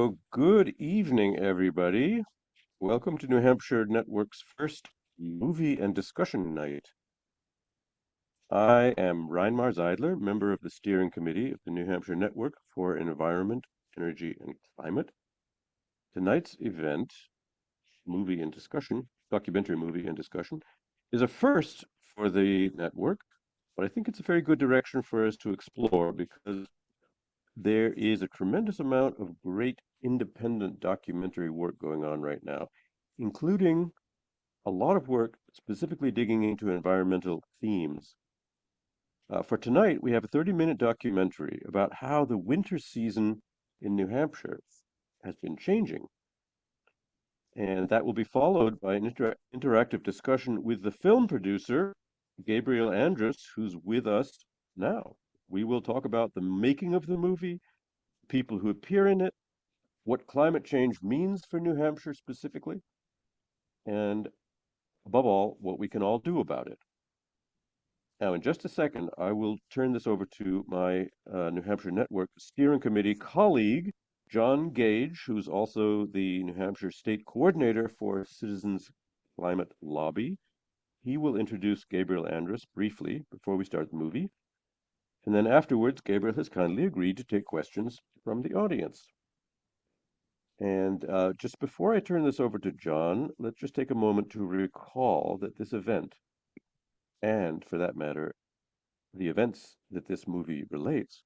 So good evening, everybody. Welcome to New Hampshire Network's first movie and discussion night. I am Reinmar Seidler, member of the steering committee of the New Hampshire Network for Environment, Energy, and Climate. Tonight's event, movie and discussion, documentary movie and discussion, is a first for the network, but I think it's a very good direction for us to explore because there is a tremendous amount of great independent documentary work going on right now, including a lot of work specifically digging into environmental themes. For tonight, we have a 30-minute documentary about how the winter season in New Hampshire has been changing. And that will be followed by an interactive discussion with the film producer, Gabriel Andrus, who's with us now. We will talk about the making of the movie, people who appear in it, what climate change means for New Hampshire specifically, and above all, what we can all do about it. Now, in just a second, I will turn this over to my New Hampshire Network Steering Committee colleague, John Gage, who's also the New Hampshire State Coordinator for Citizens Climate Lobby. He will introduce Gabriel Andrus briefly before we start the movie. And then afterwards, Gabriel has kindly agreed to take questions from the audience. And just before I turn this over to John, let's just take a moment to recall that this event, and for that matter, the events that this movie relates,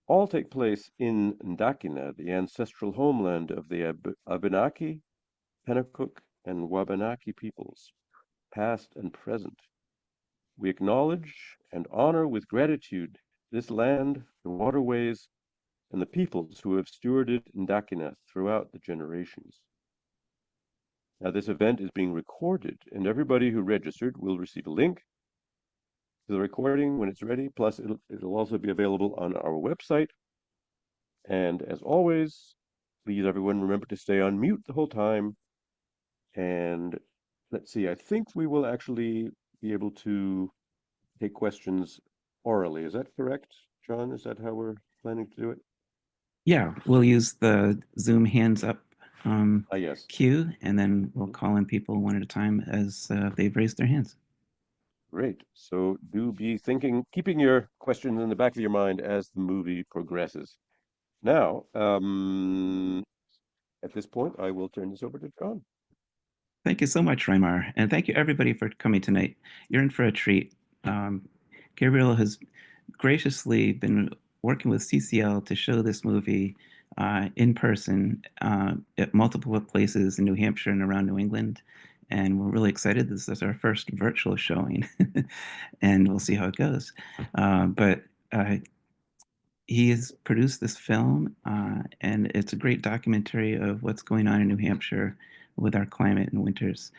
all take place in Ndakina, the ancestral homeland of the Abenaki, Pennacook, and Wabanaki peoples, past and present. We acknowledge and honor with gratitude this land, the waterways, and the peoples who have stewarded Ndakina throughout the generations. Now, this event is being recorded, and everybody who registered will receive a link to the recording when it's ready, plus it'll also be available on our website. And as always, please, everyone, remember to stay on mute the whole time. And let's see, I think we will actually be able to take questions orally. Is that correct, John? Is that how we're planning to do it? Yeah, we'll use the Zoom hands up Yes. cue, and then we'll call in people one at a time as they've raised their hands. Great. So do be thinking, keeping your questions in the back of your mind as the movie progresses. Now, at this point, I will turn this over to John. Thank you so much, Reinmar, and thank you everybody for coming tonight. You're in for a treat. Gabriel has graciously been working with CCL to show this movie in person at multiple places in New Hampshire and around New England. And we're really excited. This is our first virtual showing, and we'll see how it goes. But he has produced this film, and it's a great documentary of what's going on in New Hampshire with our climate and winters.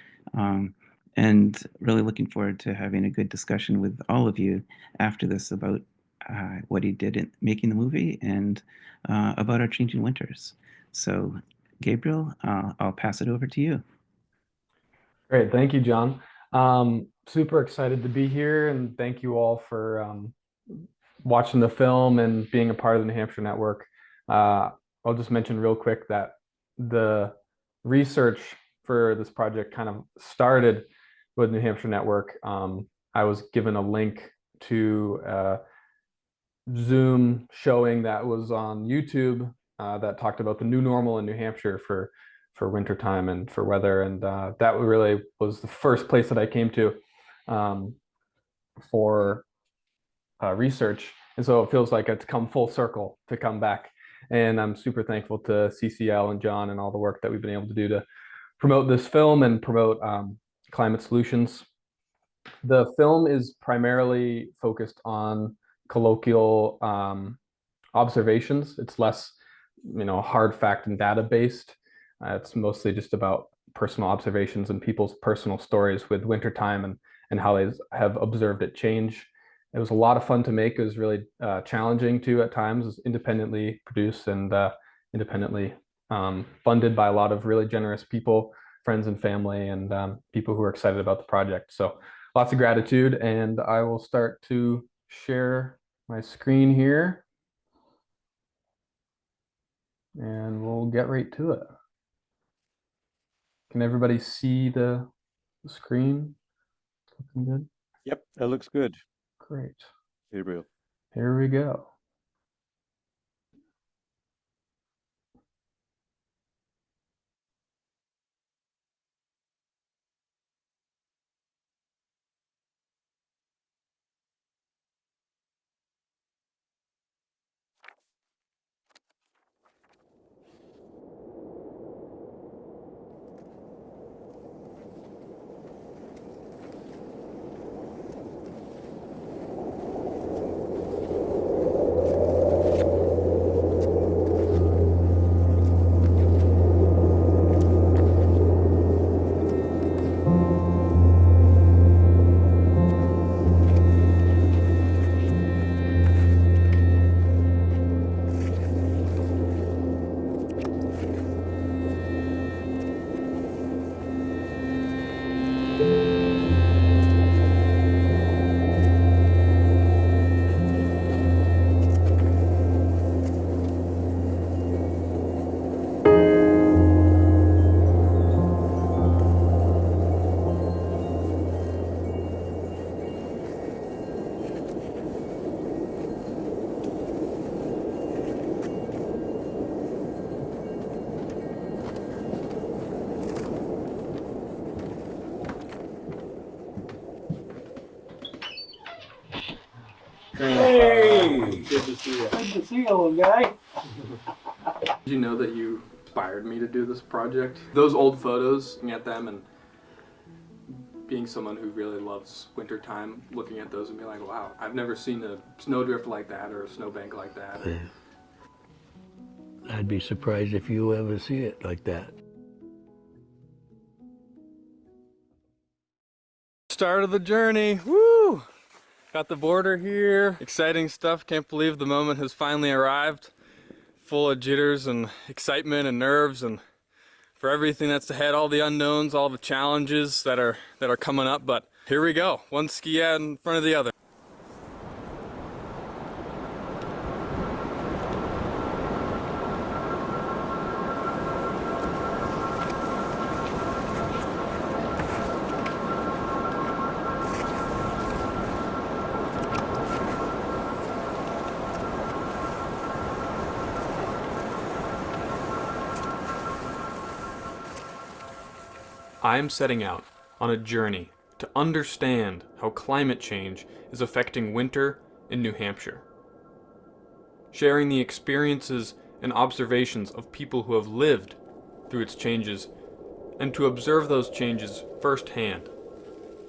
And really looking forward to having a good discussion with all of you after this about what he did in making the movie and about our changing winters. So, Gabriel, I'll pass it over to you. Great. Thank you, John. Super excited to be here, and thank you all for watching the film and being a part of the New Hampshire Network. I'll just mention real quick that the research for this project kind of started with New Hampshire Network. I was given a link to a Zoom showing that was on YouTube that talked about the new normal in New Hampshire for wintertime and for weather. And that really was the first place that I came to for research. And so it feels like it's come full circle to come back. And I'm super thankful to CCL and John and all the work that we've been able to do to promote this film and promote climate solutions. The film is primarily focused on colloquial observations. It's less, hard fact and data based. It's mostly just about personal observations and people's personal stories with wintertime and how they have observed it change. It was a lot of fun to make. It was really challenging too at times. It was independently produced and independently funded by a lot of really generous people, friends and family, and people who are excited about the project. So lots of gratitude, and I will start to share my screen here. and we'll get right to it. Can everybody see the screen? Looking good? Yep, that looks good. Great. Gabriel. Here we go. Hey! Good to see you. Good to see you, old guy. Did you know that you inspired me to do this project? Those old photos, looking at them and being someone who really loves wintertime, looking at those and being like, wow, I've never seen a snowdrift like that or a snowbank like that. I'd be surprised if you ever see it like that. Start of the journey, woo! Got the border here, exciting stuff. Can't believe the moment has finally arrived. Full of jitters and excitement and nerves and for everything that's ahead, all the unknowns, all the challenges that are coming up, but here we go. One ski out in front of the other. I am setting out on a journey to understand how climate change is affecting winter in New Hampshire. Sharing the experiences and observations of people who have lived through its changes, and to observe those changes firsthand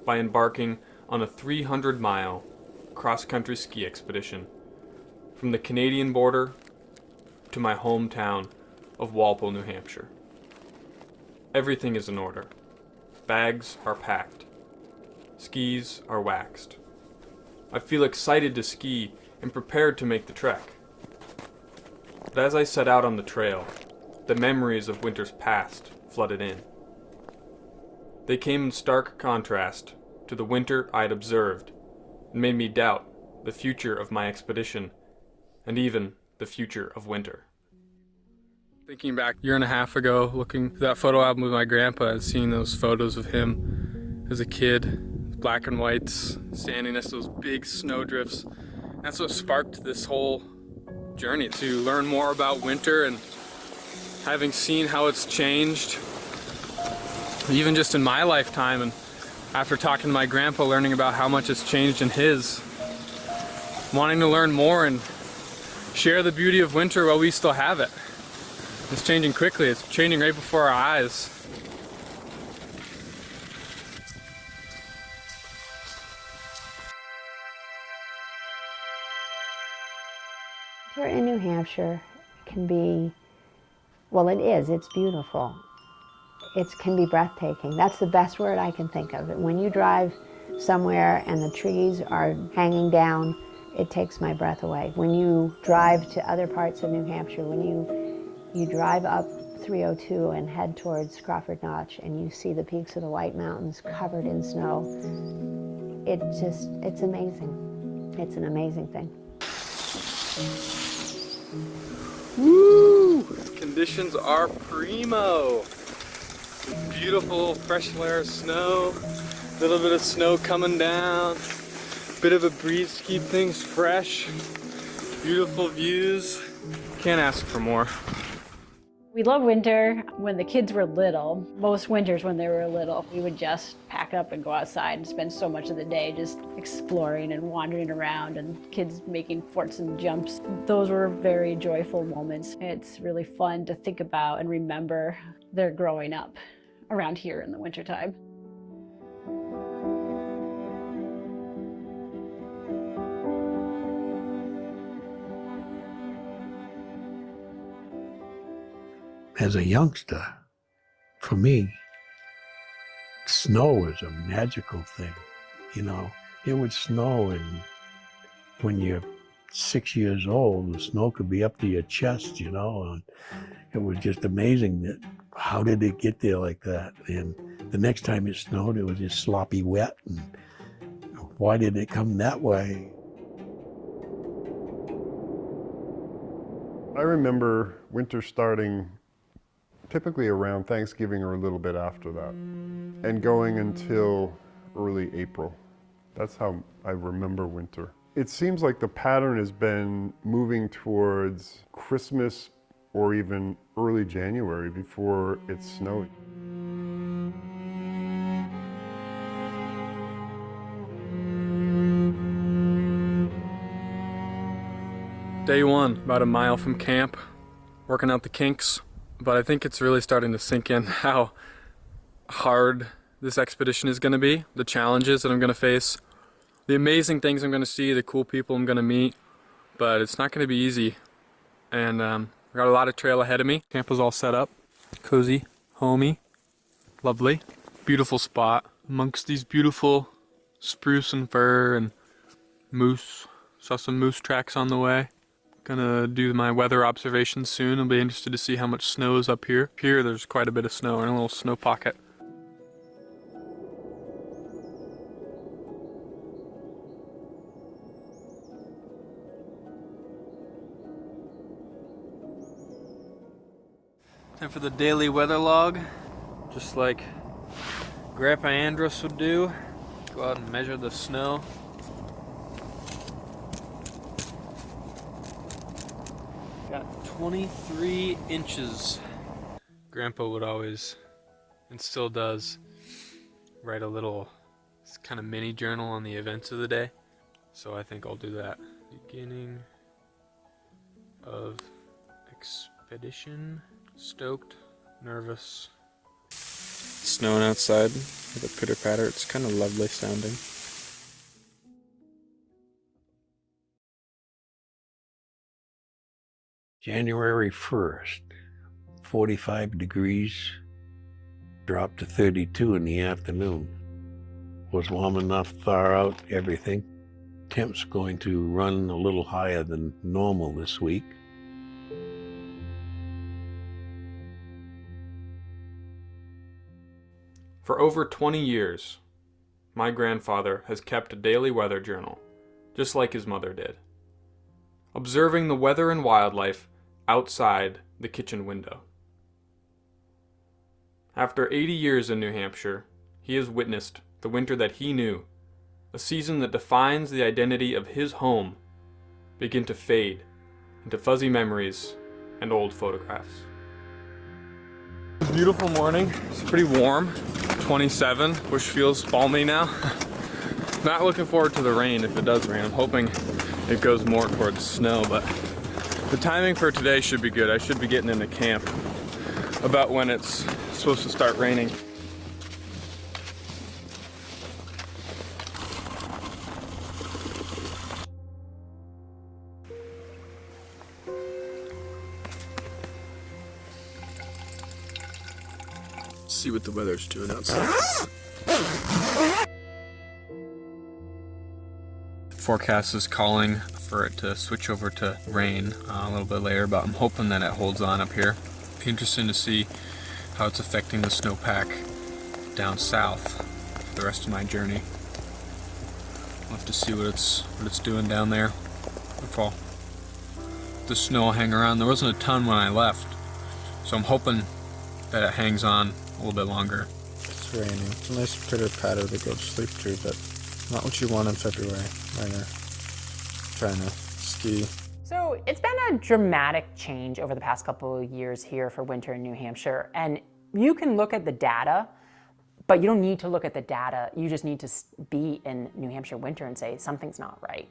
by embarking on a 300-mile cross-country ski expedition from the Canadian border to my hometown of Walpole, New Hampshire. Everything is in order. Bags are packed. Skis are waxed. I feel excited to ski and prepared to make the trek. But as I set out on the trail, the memories of winters past flooded in. They came in stark contrast to the winter I'd observed and made me doubt the future of my expedition and even the future of winter. Thinking back a year and a half ago, looking through that photo album with my grandpa and seeing those photos of him as a kid, black and whites, standing next to those big snowdrifts. That's what sparked this whole journey, to learn more about winter, and having seen how it's changed, even just in my lifetime, and after talking to my grandpa, learning about how much it's changed in his, wanting to learn more and share the beauty of winter while we still have it. It's changing quickly. It's changing right before our eyes. Winter in New Hampshire can be, well, it is. It's beautiful. It can be breathtaking. That's the best word I can think of. When you drive somewhere and the trees are hanging down, it takes my breath away. When you drive to other parts of New Hampshire, when you drive up 302 and head towards Crawford Notch and you see the peaks of the White Mountains covered in snow, it's amazing. It's an amazing thing. Woo! conditions are primo. Beautiful fresh layer of snow, a little bit of snow coming down, bit of a breeze to keep things fresh, beautiful views. Can't ask for more. We love winter. When the kids were little, most winters when they were little, we would just pack up and go outside and spend so much of the day just exploring and wandering around, and kids making forts and jumps. Those were very joyful moments. It's really fun to think about and remember their growing up around here in the wintertime. As a youngster, for me, snow was a magical thing. You know, it would snow, and when you're 6 years old, the snow could be up to your chest, you know, and it was just amazing that how did it get there like that? And the next time it snowed, it was just sloppy wet, and why did it come that way? I remember winter starting typically around Thanksgiving or a little bit after that, and going until early April. That's how I remember winter. It seems like the pattern has been moving towards Christmas or even early January before it snowed. Day one, about a mile from camp, working out the kinks. But I think it's really starting to sink in how hard this expedition is going to be, the challenges that I'm going to face, the amazing things I'm going to see, the cool people I'm going to meet, but it's not going to be easy. And I got a lot of trail ahead of me. Camp is all set up, cozy, homey, lovely, beautiful spot amongst these beautiful spruce and fir and moose. Saw some moose tracks on the way. Gonna do my weather observations soon. I'll be interested to see how much snow is up here. Here, there's quite a bit of snow in a little snow pocket. Time for the daily weather log. Just like Grandpa Andrus would do. Go out and measure the snow. Got 23 inches. Grandpa would always, and still does, write a little kind of mini journal on the events of the day. So I think I'll do that. Beginning of expedition. Stoked, nervous. Snowing outside with a pitter patter. It's kind of lovely sounding. January 1st, 45 degrees, dropped to 32 in the afternoon. Was warm enough to thaw out everything. Temps going to run a little higher than normal this week. For over 20 years, my grandfather has kept a daily weather journal, just like his mother did, observing the weather and wildlife outside the kitchen window. After 80 years in New Hampshire, he has witnessed the winter that he knew, a season that defines the identity of his home, begin to fade into fuzzy memories and old photographs. It's a beautiful morning. It's pretty warm, 27, which feels balmy now. Not looking forward to the rain if it does rain. I'm hoping it goes more towards snow, but the timing for today should be good. I should be getting into camp about when it's supposed to start raining. See what the weather's doing outside. Forecast is calling for it to switch over to rain a little bit later, but I'm hoping that it holds on up here. Be interesting to see how it's affecting the snowpack down south for the rest of my journey. I'll have to see what it's doing down there. If all the snow will hang around. There wasn't a ton when I left, So I'm hoping that it hangs on a little bit longer. It's raining. It's a nice pitter-patter to go to sleep to, but not what you want in February when you're trying to ski. So it's been a dramatic change over the past couple of years here for winter in New Hampshire. And you can look at the data, but you don't need to look at the data. You just need to be in New Hampshire winter and say, something's not right.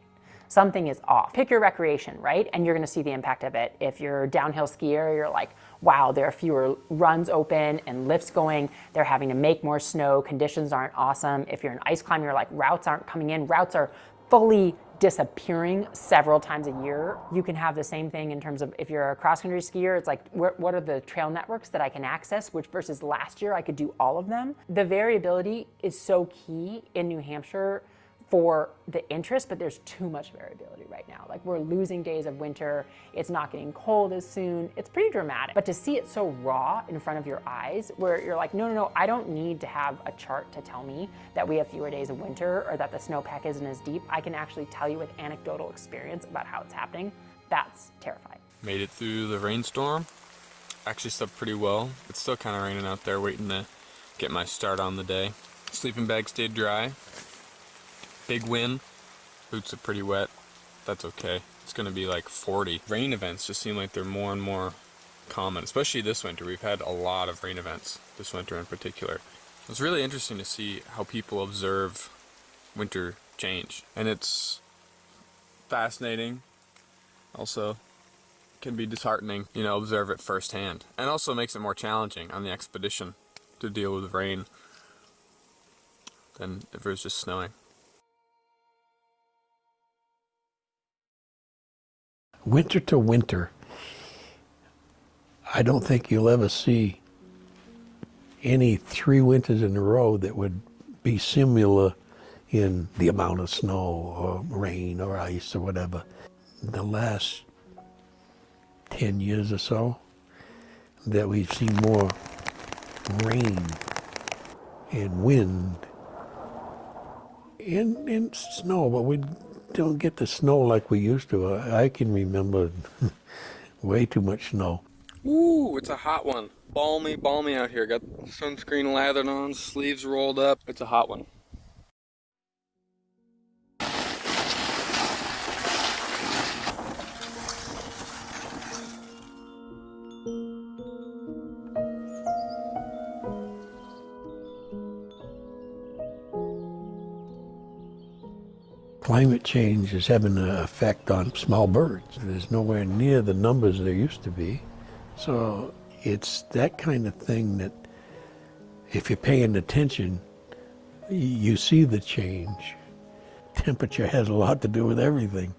Something is off. Pick your recreation, right? And you're gonna see the impact of it. If you're a downhill skier, you're like, wow, there are fewer runs open and lifts going. They're having to make more snow. Conditions aren't awesome. If you're an ice climber, you're like, routes aren't coming in. Routes are fully disappearing several times a year. You can have the same thing in terms of if you're a cross-country skier, it's like, what are the trail networks that I can access, which versus last year I could do all of them. The variability is so key in New Hampshire for the interest, but there's too much variability right now. Like, we're losing days of winter, it's not getting cold as soon, it's pretty dramatic. But to see it so raw in front of your eyes, where you're like, no, I don't need to have a chart to tell me that we have fewer days of winter or that the snowpack isn't as deep. I can actually tell you with anecdotal experience about how it's happening. That's terrifying. Made it through the rainstorm. Actually slept pretty well. It's still kind of raining out there, waiting to get my start on the day. Sleeping bag stayed dry. Big wind. Boots are pretty wet. That's okay. It's gonna be like 40. Rain events just seem like they're more and more common, especially this winter. We've had a lot of rain events this winter in particular. It's really interesting to see how people observe winter change, and it's fascinating. Also can be disheartening, you know, observe it firsthand, and also makes it more challenging on the expedition to deal with rain than if it was just snowing. Winter to winter, I don't think you'll ever see any 3 winters in a row that would be similar in the amount of snow or rain or ice or whatever. The last 10 years or so, that we've seen more rain and wind and snow, but we don't get the snow like we used to. I can remember way too much snow. Ooh, it's a hot one. Balmy out here. Got sunscreen lathered on, sleeves rolled up. It's a hot one. Climate change is having an effect on small birds. There's nowhere near the numbers there used to be. So it's that kind of thing that if you're paying attention, you see the change. Temperature has a lot to do with everything.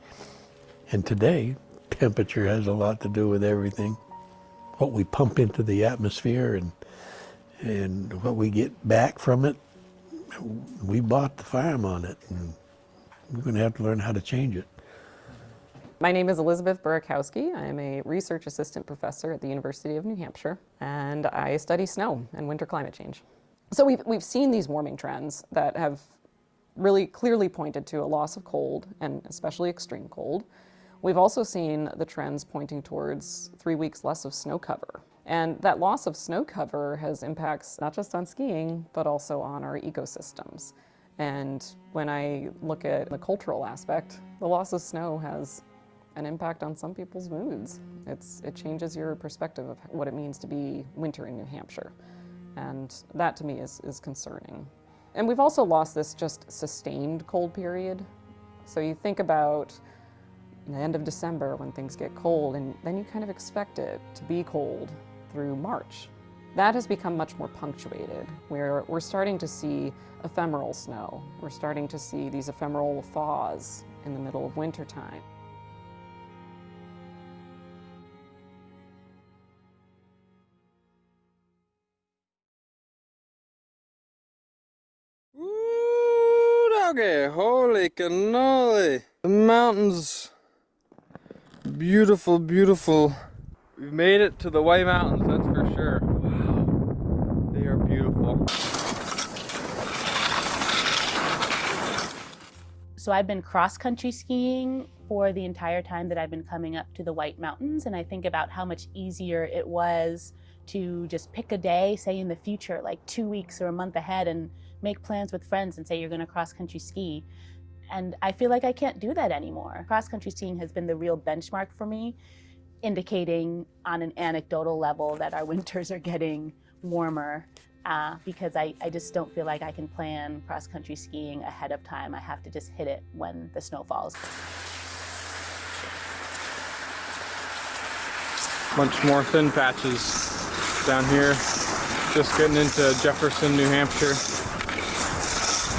And today, temperature has a lot to do with everything. What we pump into the atmosphere and what we get back from it, we bought the farm on it. And we're going to have to learn how to change it. My name is Elizabeth Burakowski. I am a research assistant professor at the University of New Hampshire, and I study snow and winter climate change. So we've seen these warming trends that have really clearly pointed to a loss of cold, and especially extreme cold. We've also seen the trends pointing towards 3 weeks less of snow cover. And that loss of snow cover has impacts not just on skiing, but also on our ecosystems. And when I look at the cultural aspect, the loss of snow has an impact on some people's moods. It changes your perspective of what it means to be winter in New Hampshire. And that to me is concerning. And we've also lost this just sustained cold period. So you think about the end of December when things get cold, and then you kind of expect it to be cold through March. That has become much more punctuated, where we're starting to see ephemeral snow. We're starting to see these ephemeral thaws in the middle of wintertime. Ooh, doggy, holy cannoli. The mountains, beautiful, beautiful. We've made it to the White Mountains, that's for sure. Wow, they are beautiful. So I've been cross-country skiing for the entire time that I've been coming up to the White Mountains, and I think about how much easier it was to just pick a day, say in the future, like 2 weeks or a month ahead, and make plans with friends and say you're going to cross-country ski. And I feel like I can't do that anymore. Cross-country skiing has been the real benchmark for me, indicating on an anecdotal level that our winters are getting warmer, because I just don't feel like I can plan cross-country skiing ahead of time. I have to just hit it when the snow falls. Bunch more thin patches down here. Just getting into Jefferson, New Hampshire.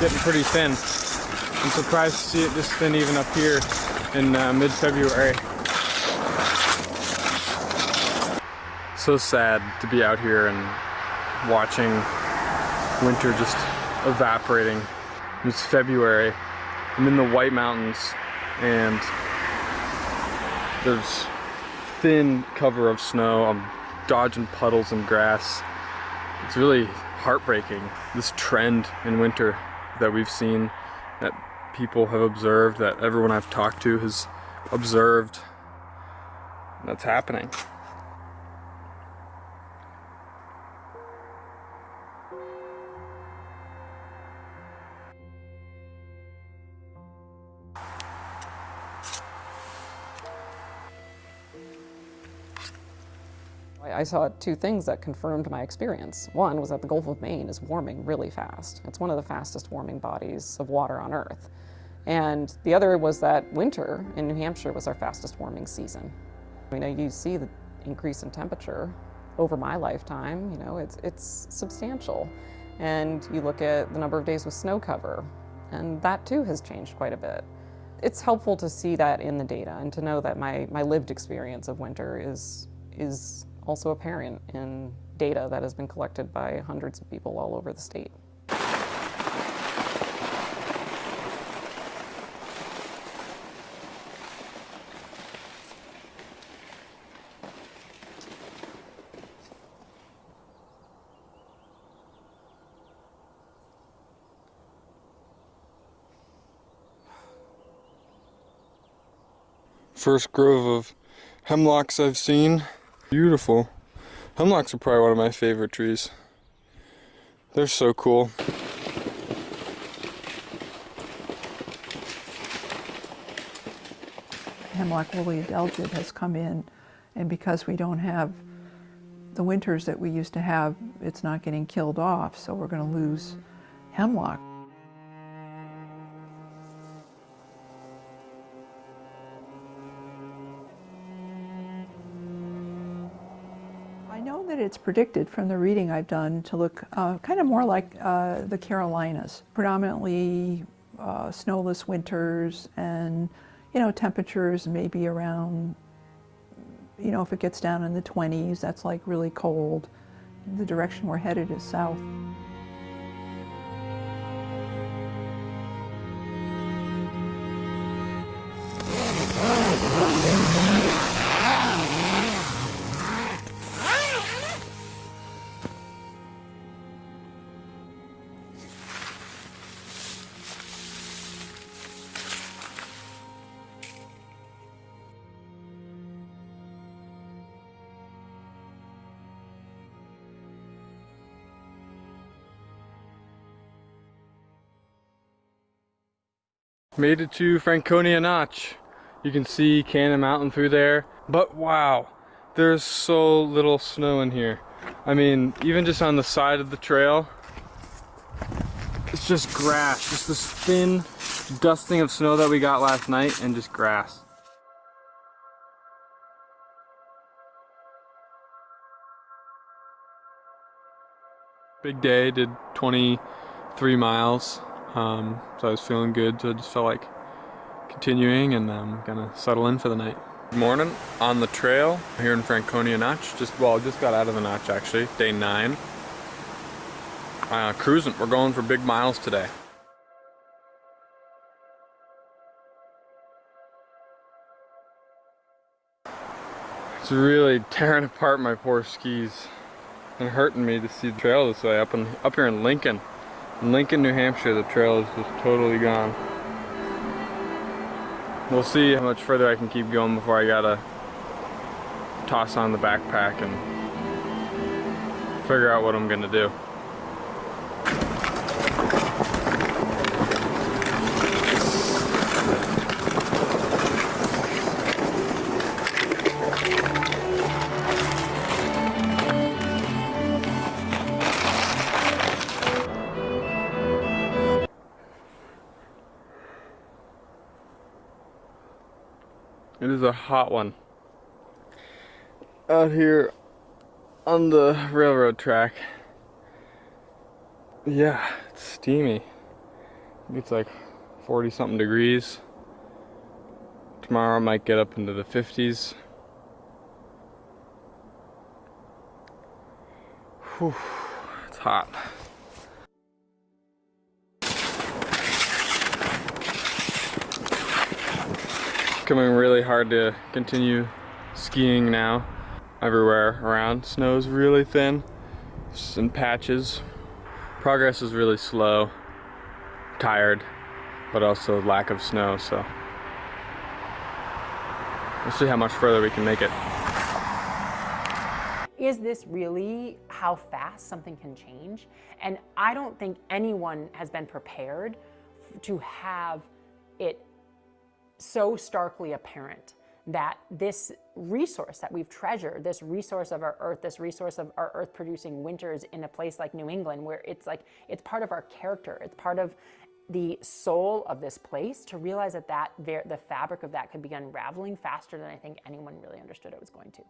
Getting pretty thin. I'm surprised to see it this thin even up here in mid-February. So sad to be out here and watching winter just evaporating. It's February. I'm in the White Mountains and there's thin cover of snow. I'm dodging puddles and grass. It's really heartbreaking, this trend in winter that we've seen, that people have observed, that everyone I've talked to has observed. That's happening. I saw two things that confirmed my experience. One was that the Gulf of Maine is warming really fast. It's one of the fastest warming bodies of water on Earth. And the other was that winter in New Hampshire was our fastest warming season. You know, you see the increase in temperature over my lifetime, you know, it's substantial. And you look at the number of days with snow cover, and that too has changed quite a bit. It's helpful to see that in the data and to know that my lived experience of winter is also apparent in data that has been collected by hundreds of people all over the state. First grove of hemlocks I've seen. Beautiful. Hemlocks are probably one of my favorite trees. They're so cool. Hemlock woolly adelgid has come in, and because we don't have the winters that we used to have, it's not getting killed off, so we're going to lose hemlock. I know that it's predicted from the reading I've done to look kind of more like the Carolinas, predominantly snowless winters and, you know, temperatures maybe around, you know, if it gets down in the 20s, that's like really cold. The direction we're headed is south. Made it to Franconia Notch. You can see Cannon Mountain through there, but wow, there's so little snow in here. I mean, even just on the side of the trail, it's just grass, just this thin dusting of snow that we got last night and just grass. Big day, did 23 miles. So I was feeling good, so I just felt like continuing, and I'm gonna settle in for the night. Good morning, on the trail here in Franconia Notch. Just got out of the notch actually, day 9. Cruising, we're going for big miles today. It's really tearing apart my poor skis and hurting me to see the trail this way up here in Lincoln. In Lincoln, New Hampshire, the trail is just totally gone. We'll see how much further I can keep going before I gotta toss on the backpack and figure out what I'm gonna do. It is a hot one. Out here on the railroad track. Yeah, it's steamy. It's like 40 something degrees. Tomorrow I might get up into the 50s. Whew, it's hot. Becoming really hard to continue skiing now. Everywhere around, snow's really thin, just in patches. Progress is really slow, tired, but also lack of snow, so we'll see how much further we can make it. Is this really how fast something can change? And I don't think anyone has been prepared to have it so starkly apparent that this resource that we've treasured, this resource of our earth, this resource of our earth producing winters in a place like New England, where it's like, it's part of our character, it's part of the soul of this place, to realize that the fabric of that could be unraveling faster than I think anyone really understood it was going to.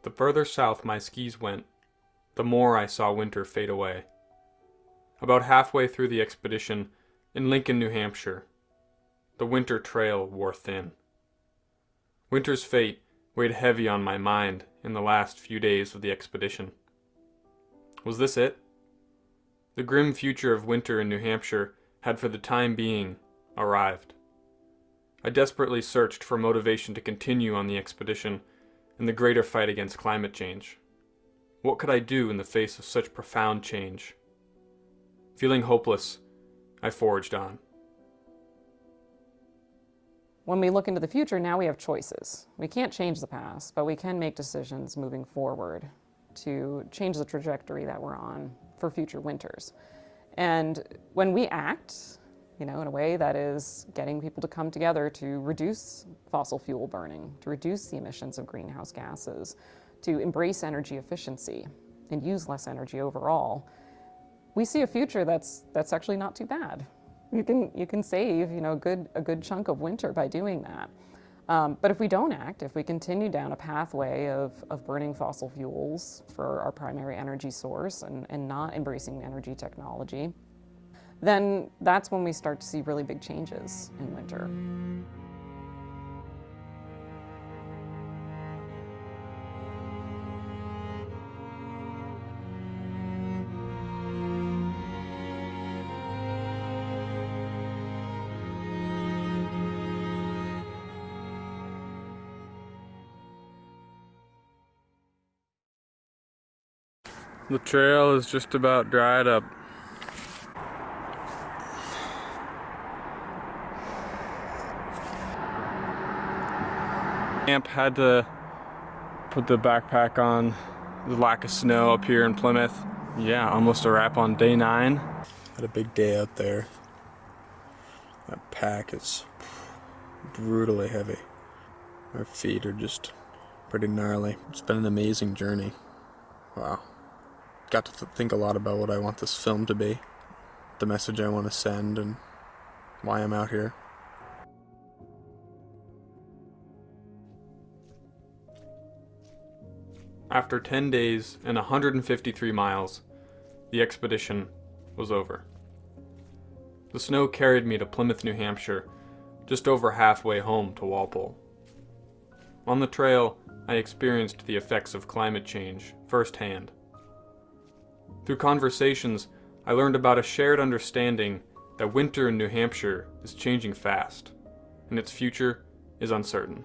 The further south my skis went, the more I saw winter fade away. About halfway through the expedition, in Lincoln, New Hampshire, the winter trail wore thin. Winter's fate weighed heavy on my mind in the last few days of the expedition. Was this it? The grim future of winter in New Hampshire had for the time being arrived. I desperately searched for motivation to continue on the expedition and the greater fight against climate change. What could I do in the face of such profound change? Feeling hopeless, I forged on. When we look into the future, now we have choices. We can't change the past, but we can make decisions moving forward to change the trajectory that we're on for future winters. And when we act, in a way that is getting people to come together to reduce fossil fuel burning, to reduce the emissions of greenhouse gases, to embrace energy efficiency and use less energy overall, we see a future that's actually not too bad. You can save a good chunk of winter by doing that. But if we don't act, if we continue down a pathway of burning fossil fuels for our primary energy source and not embracing energy technology, then that's when we start to see really big changes in winter. The trail is just about dried up. Camp had to put the backpack on. The lack of snow up here in Plymouth. Yeah, almost a wrap on day 9. Had a big day out there. That pack is brutally heavy. Our feet are just pretty gnarly. It's been an amazing journey. Wow. Got to think a lot about what I want this film to be, the message I want to send, and why I'm out here. After 10 days and 153 miles, the expedition was over. The snow carried me to Plymouth, New Hampshire, just over halfway home to Walpole. On the trail, I experienced the effects of climate change firsthand. Through conversations, I learned about a shared understanding that winter in New Hampshire is changing fast, and its future is uncertain.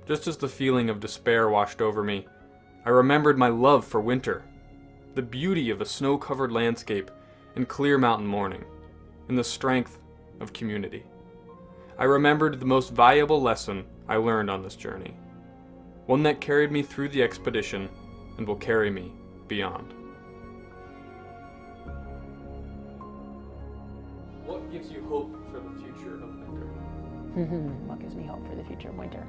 Just as the feeling of despair washed over me, I remembered my love for winter, the beauty of a snow-covered landscape and clear mountain morning, and the strength of community. I remembered the most valuable lesson I learned on this journey, one that carried me through the expedition and will carry me beyond. What gives you hope for the future of winter? What gives me hope for the future of winter?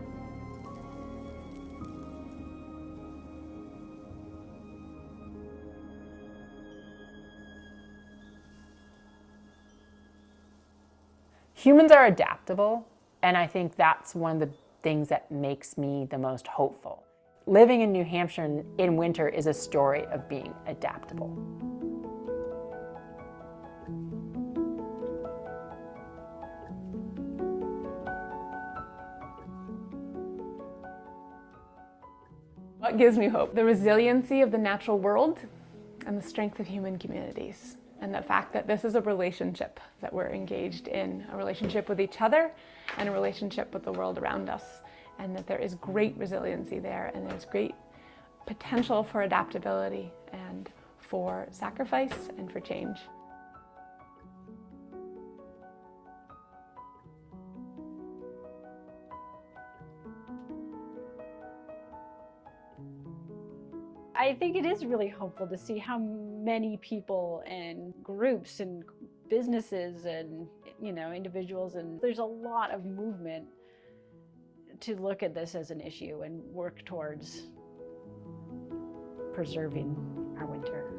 Humans are adaptable, and I think that's one of the things that makes me the most hopeful. Living in New Hampshire in winter is a story of being adaptable. What gives me hope? The resiliency of the natural world and the strength of human communities. And the fact that this is a relationship that we're engaged in, a relationship with each other and a relationship with the world around us. And that there is great resiliency there, and there's great potential for adaptability and for sacrifice and for change. I think it is really hopeful to see how many people and groups and businesses and individuals, and there's a lot of movement to look at this as an issue and work towards preserving our winter.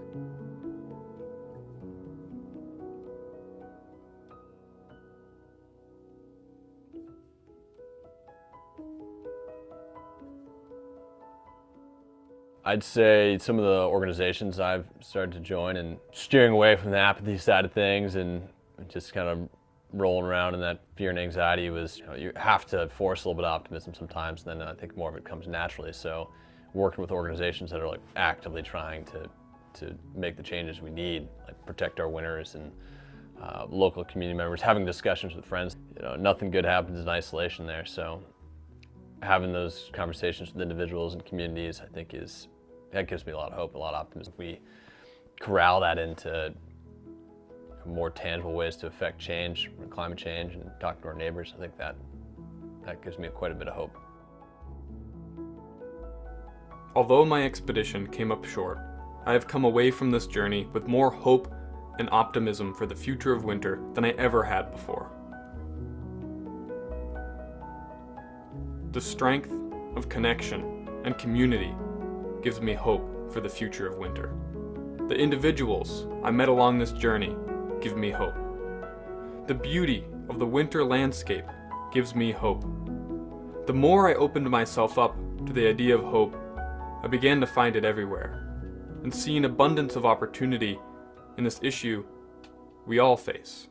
I'd say some of the organizations I've started to join and steering away from the apathy side of things and just kind of rolling around in that fear and anxiety was, you have to force a little bit of optimism sometimes, and then I think more of it comes naturally. So working with organizations that are like actively trying to make the changes we need, like protect our winters and local community members, having discussions with friends. Nothing good happens in isolation there, so having those conversations with individuals and communities, I think that gives me a lot of hope, a lot of optimism. If we corral that into more tangible ways to affect change, climate change, and talk to our neighbors, I think that gives me quite a bit of hope. Although my expedition came up short, I have come away from this journey with more hope and optimism for the future of winter than I ever had before. The strength of connection and community gives me hope for the future of winter. The individuals I met along this journey give me hope. The beauty of the winter landscape gives me hope. The more I opened myself up to the idea of hope, I began to find it everywhere and see an abundance of opportunity in this issue we all face.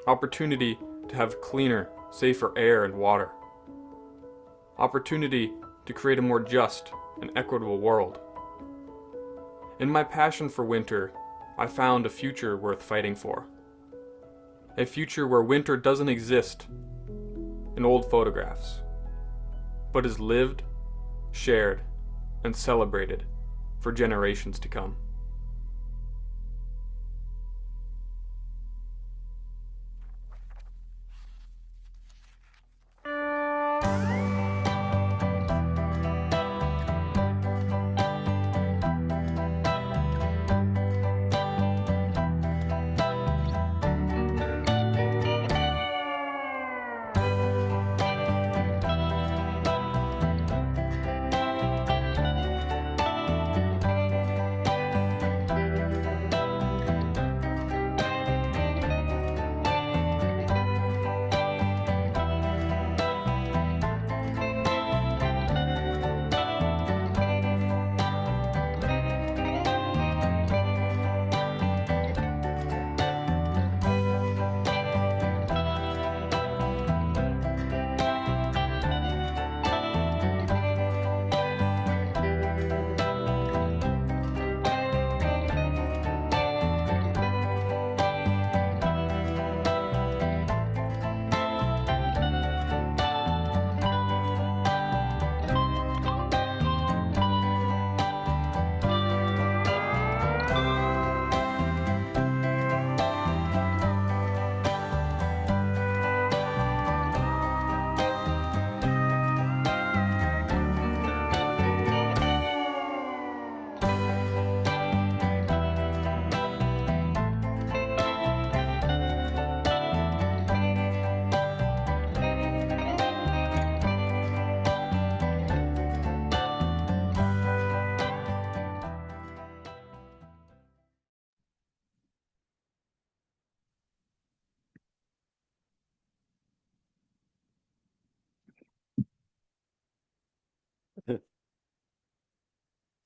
Opportunity to have cleaner, safer air and water. Opportunity to create a more just and equitable world. In my passion for winter, I found a future worth fighting for. A future where winter doesn't exist in old photographs, but is lived, shared, and celebrated for generations to come.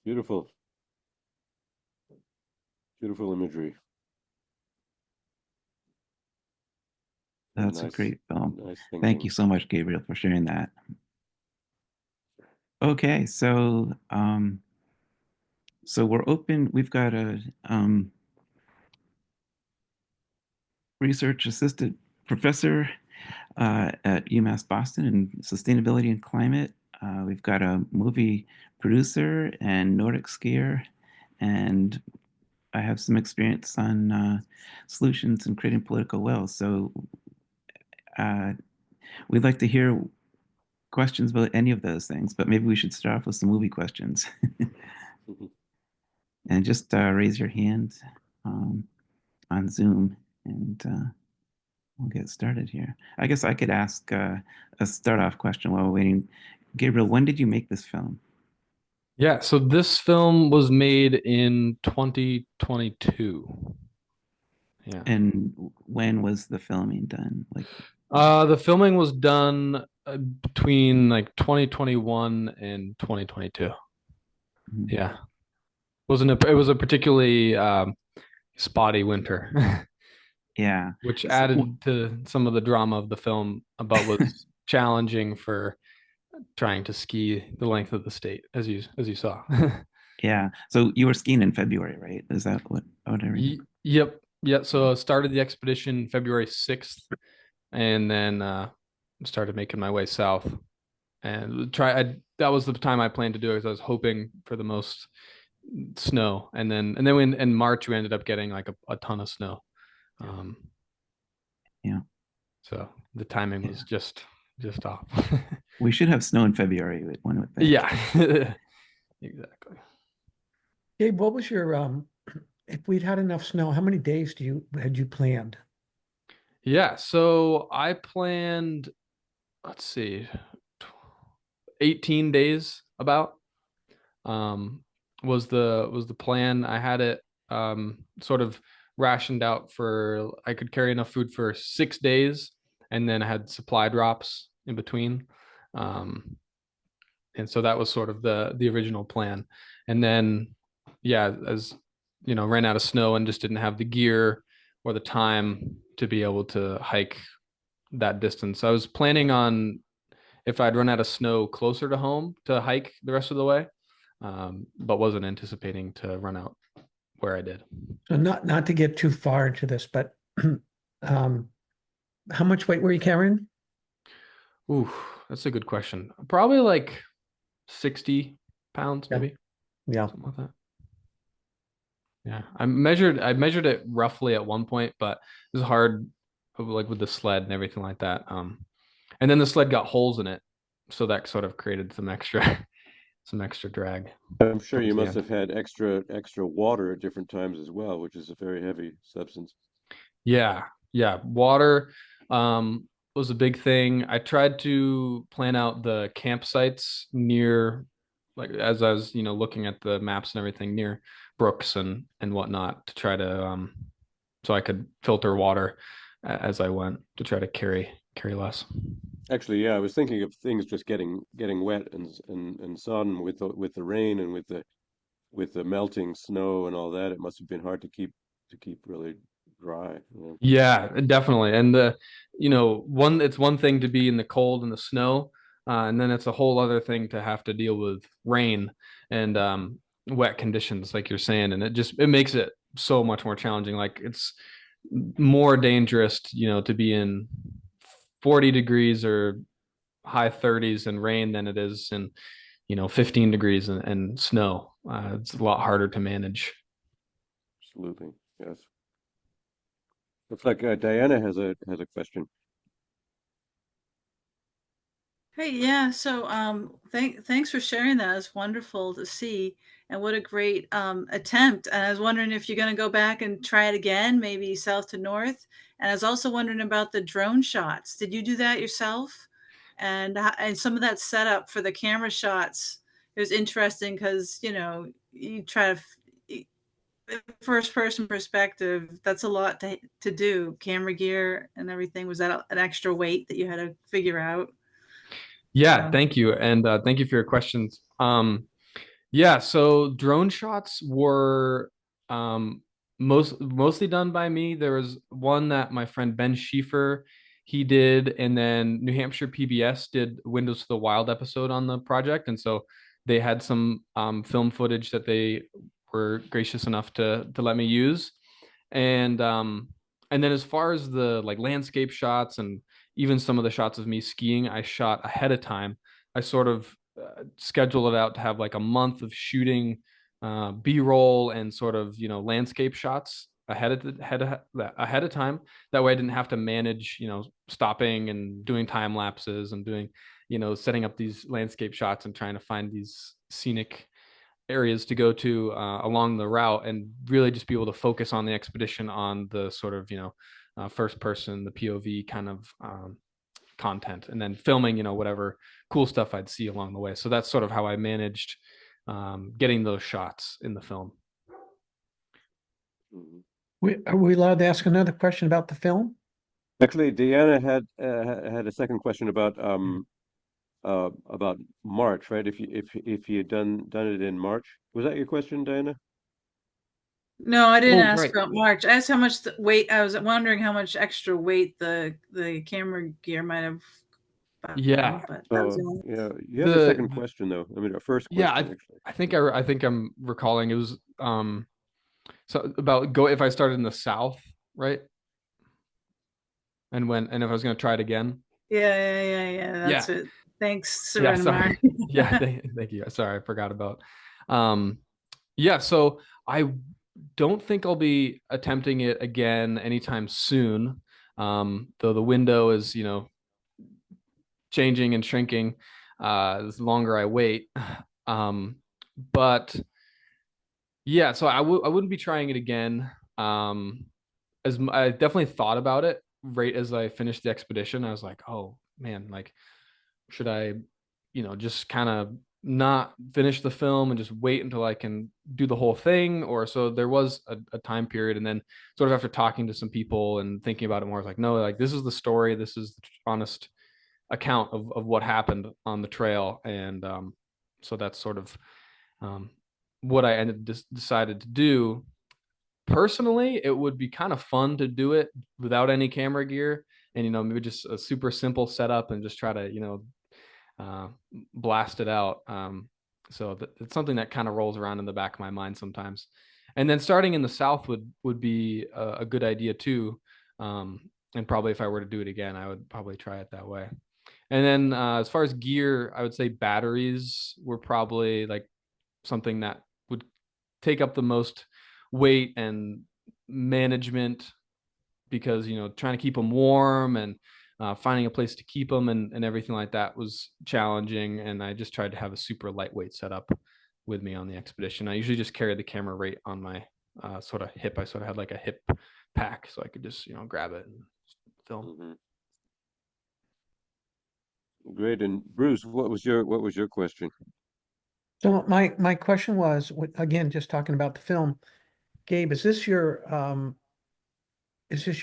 Beautiful. Beautiful imagery. That's a Nice, great film. nice Thank thinking. you so much, Gabriel, for sharing that. Okay, so we're open. We've got a research assistant professor at UMass Boston in sustainability and climate. We've got a movie producer and Nordic skier, and I have some experience on solutions and creating political will. So we'd like to hear questions about any of those things, but maybe we should start off with some movie questions. And just raise your hand on Zoom, and we'll get started here. I guess I could ask a start-off question while we're waiting. Gabriel, when did you make this film? Yeah, so this film was made in 2022. Yeah. And when was the filming done? Like, the filming was done between like 2021 and 2022. Yeah. It was a particularly spotty winter. Yeah. Which added to some of the drama of the film about what's challenging for trying to ski the length of the state, as you saw. Yeah. So you were skiing in February, right? Is that what I read? Yep. Yeah. So I started the expedition February 6th, and then started making my way south. And that was the time I planned to do it, because I was hoping for the most snow. And then in March we ended up getting like a ton of snow. Yeah. So the timing was just off. We should have snow in February, one would think. Yeah. Exactly. Gabe, what was your if we'd had enough snow, how many days had you planned? Yeah, so I planned, let's see, 18 days about. Was the plan. I had it sort of rationed out for, I could carry enough food for 6 days, and then I had supply drops in between. And so that was sort of the original plan. And then, yeah, as you know, ran out of snow and just didn't have the gear or the time to be able to hike that distance. I was planning on, if I'd run out of snow closer to home, to hike the rest of the way, but wasn't anticipating to run out where I did. So not to get too far into this, but how much weight were you carrying? Ooh, that's a good question. Probably like 60 pounds, maybe. Yeah. Something like that. Yeah. I measured it roughly at one point, but it was hard, like with the sled and everything like that. And then the sled got holes in it, so that sort of created some extra drag. I'm sure you must have had extra water at different times as well, which is a very heavy substance. Yeah. Water was a big thing. I tried to plan out the campsites near, like, as I was, looking at the maps and everything, near brooks and whatnot, to try to so I could filter water as I went, to try to carry less. Actually, yeah, I was thinking of things just getting wet and sun with the rain and with the melting snow and all that. It must have been hard to keep really dry. Yeah, definitely. And it's one thing to be in the cold and the snow, and then it's a whole other thing to have to deal with rain and wet conditions, like you're saying, and it makes it so much more challenging. Like, it's more dangerous, to be in 40 degrees or high 30s and rain than it is in 15 degrees and snow. It's a lot harder to manage. Absolutely, yes. Looks like Diana has a question. Hey, yeah. So, thanks for sharing that. It's wonderful to see, and what a great attempt. And I was wondering if you're going to go back and try it again, maybe south to north. And I was also wondering about the drone shots. Did you do that yourself? And some of that setup for the camera shots, it was interesting because you try to first person perspective. That's a lot to do. Camera gear and everything. Was that an extra weight that you had to figure out? Yeah, thank you. And thank you for your questions. Yeah, so drone shots were mostly done by me. There was one that my friend Ben Schieffer he did, and then New Hampshire PBS did Windows to the Wild episode on the project, and so they had some film footage that they were gracious enough to let me use, and then as far as the like landscape shots and even some of the shots of me skiing, I shot ahead of time. I sort of schedule it out to have like a month of shooting B-roll and sort of landscape shots ahead of time. That way I didn't have to manage stopping and doing time lapses and doing setting up these landscape shots and trying to find these scenic areas to go to along the route, and really just be able to focus on the expedition on the sort of first person, the POV kind of content, and then filming whatever cool stuff I'd see along the way. So that's sort of how I managed getting those shots in the film. Are we allowed to ask another question about the film? Actually, Deanna had a second question about March, right? If you had done it in March, was that your question, Diana? No, I didn't Oh, ask right. about March. I asked how much weight. I was wondering how much extra weight the camera gear might have. Yeah. But that was the only- Yeah, you have a second question though. I mean, a first question. Yeah, I think I'm recalling it was so about if I started in the South, right? And if I was going to try it again. Yeah. That's it. Thanks, Reinmar. Yeah, thank you. Sorry, I forgot about. Yeah, so I don't think I'll be attempting it again anytime soon. Though the window is, changing and shrinking the longer I wait. But yeah, so I wouldn't be trying it again. I definitely thought about it right as I finished the expedition. I was like, oh man, like should I, just kind of not finish the film and just wait until I can do the whole thing? Or so there was a time period, and then sort of after talking to some people and thinking about it more, I was like, no, like this is the story. This is the honest account of what happened on the trail. And so that's sort of what I decided to do. Personally, it would be kind of fun to do it without any camera gear and maybe just a super simple setup and just try to blast it out. So it's something that kind of rolls around in the back of my mind sometimes. And then starting in the South would be a good idea too. And probably if I were to do it again, I would probably try it that way. And then as far as gear, I would say batteries were probably like something that would take up the most weight and management, because trying to keep them warm and finding a place to keep them and everything like that was challenging. And I just tried to have a super lightweight setup with me on the expedition. I usually just carry the camera right on my sort of hip. I sort of had like a hip pack, so I could just grab it and film. Great. And Bruce, what was your question? So my question was, again, just talking about the film, Gabe, is this your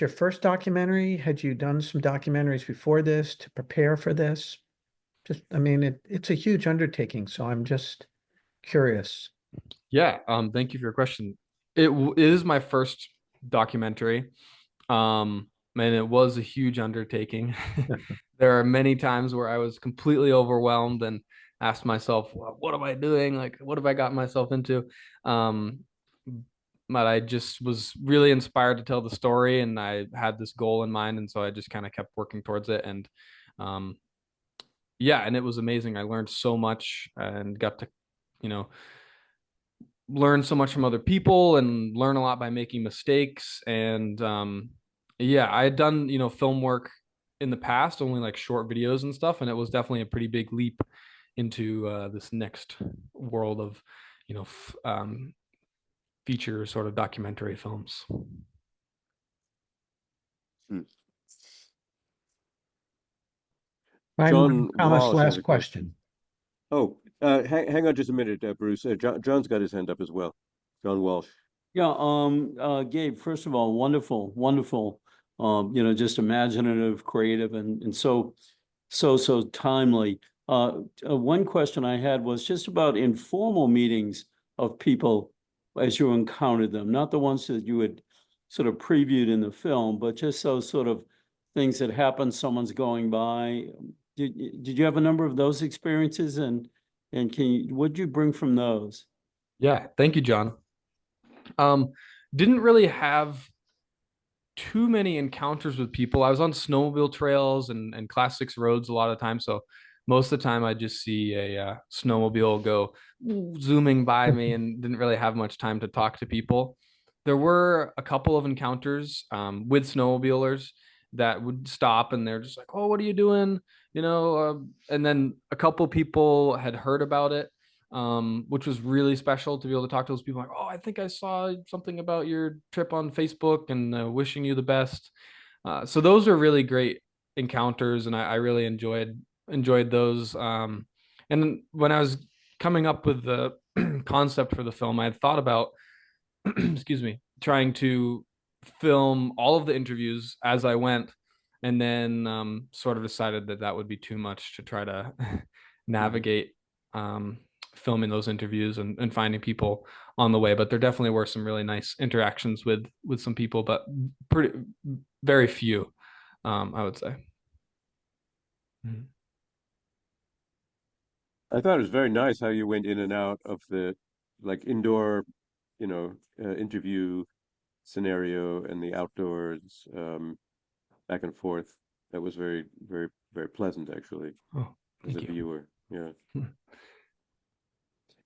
first documentary? Had you done some documentaries before this to prepare for this? I mean, it's a huge undertaking, so I'm just curious. Yeah, thank you for your question. It is my first documentary, and it was a huge undertaking. There are many times where I was completely overwhelmed and asked myself, well, what am I doing? Like, what have I got myself into? But I just was really inspired to tell the story, and I had this goal in mind, and so I just kind of kept working towards it. And yeah, and it was amazing. I learned so much and got to learn so much from other people and learn a lot by making mistakes. And yeah, I had done film work in the past, only like short videos and stuff, and it was definitely a pretty big leap into this next world of feature sort of documentary films. John Thomas, Walsh last question. Oh, hang on just a minute, Bruce. John's got his hand up as well. John Walsh. Yeah, Gabe, first of all, wonderful, just imaginative, creative, and so timely. One question I had was just about informal meetings of people as you encountered them, not the ones that you had sort of previewed in the film, but just those sort of things that happen, someone's going by. Did you have a number of those experiences, and what'd you bring from those? Yeah, thank you, John. Didn't really have too many encounters with people. I was on snowmobile trails and class 6 roads a lot of times, so most of the time I just see a snowmobile go zooming by me and didn't really have much time to talk to people. There were a couple of encounters with snowmobilers that would stop and they're just like, oh, what are you doing? And then a couple people had heard about it, which was really special to be able to talk to those people like, oh, I think I saw something about your trip on Facebook and wishing you the best. So those are really great encounters, and I really enjoyed those. And when I was coming up with the concept for the film, I had thought about, excuse me, trying to film all of the interviews as I went, and then sort of decided that that would be too much to try to navigate filming those interviews and finding people on the way. But there definitely were some really nice interactions with some people, but very few, I would say. I thought it was very nice how you went in and out of the indoor, interview scenario and the outdoors, back and forth. That was very, very, very pleasant, actually, as a viewer. Yeah.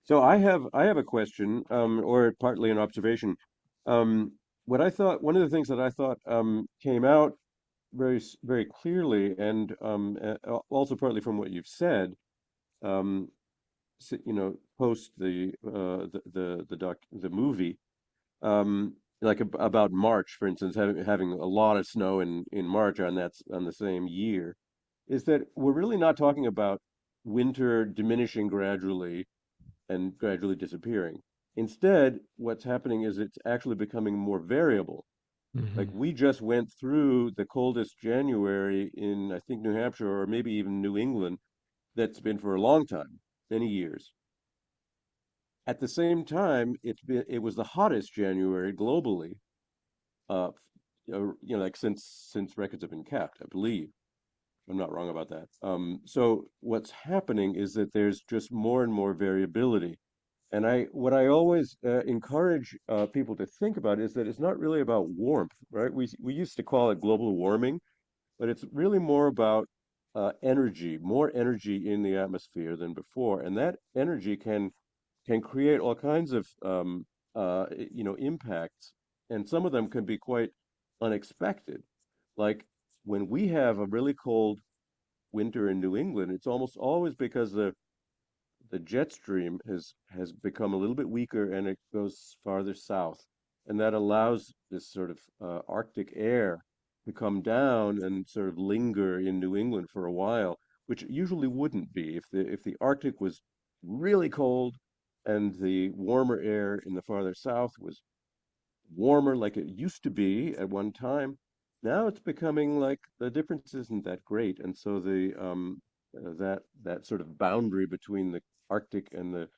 So I have a question, or partly an observation. One of the things that I thought came out very, very clearly, and also partly from what you've said, post the movie, about March, for instance, having a lot of snow in March on the same year, is that we're really not talking about winter diminishing gradually and gradually disappearing. Instead, what's happening is it's actually becoming more variable. Like we just went through the coldest January in, I think, New Hampshire or maybe even New England that's been for a long time, many years. At the same time, it was the hottest January globally, since records have been kept, I believe. I'm not wrong about that. So what's happening is that there's just more and more variability. And what I always encourage people to think about is that it's not really about warmth, right? We used to call it global warming, but it's really more about energy, more energy in the atmosphere than before, and that energy can create all kinds of impacts, and some of them can be quite unexpected. Like when we have a really cold winter in New England, it's almost always because the jet stream has become a little bit weaker and it goes farther south, and that allows this sort of Arctic air to come down and sort of linger in New England for a while, which usually wouldn't be if the Arctic was really cold and the warmer air in the farther south was warmer like it used to be at one time. Now it's becoming like the difference isn't that great, and so that sort of boundary between the Arctic and the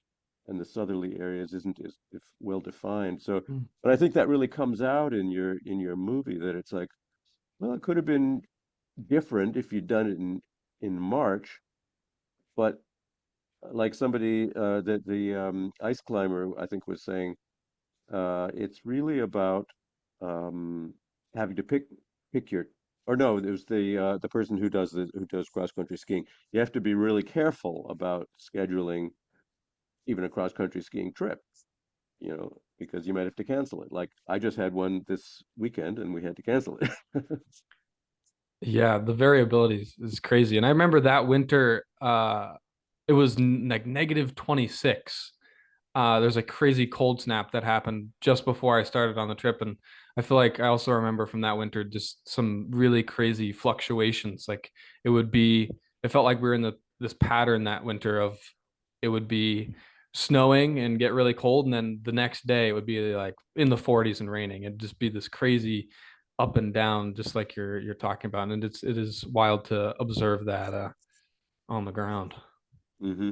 southerly areas isn't as well defined. So, but I think that really comes out in your movie, that it's like, well, it could have been different if you'd done it in March, but like somebody that the ice climber I think was saying, it's really about having to pick your, or no, there's the person who does cross country skiing. You have to be really careful about scheduling even a cross country skiing trip, because you might have to cancel it. Like I just had one this weekend and we had to cancel it. Yeah, the variability is crazy. And I remember that winter, it was like negative 26. There's a crazy cold snap that happened just before I started on the trip. And I feel like I also remember from that winter just some really crazy fluctuations. Like it felt like we were in this pattern that winter of it would be snowing and get really cold, and then the next day it would be like in the 40s and raining. It'd just be this crazy up and down, just like you're talking about. And it is wild to observe that on the ground. Mm-hmm.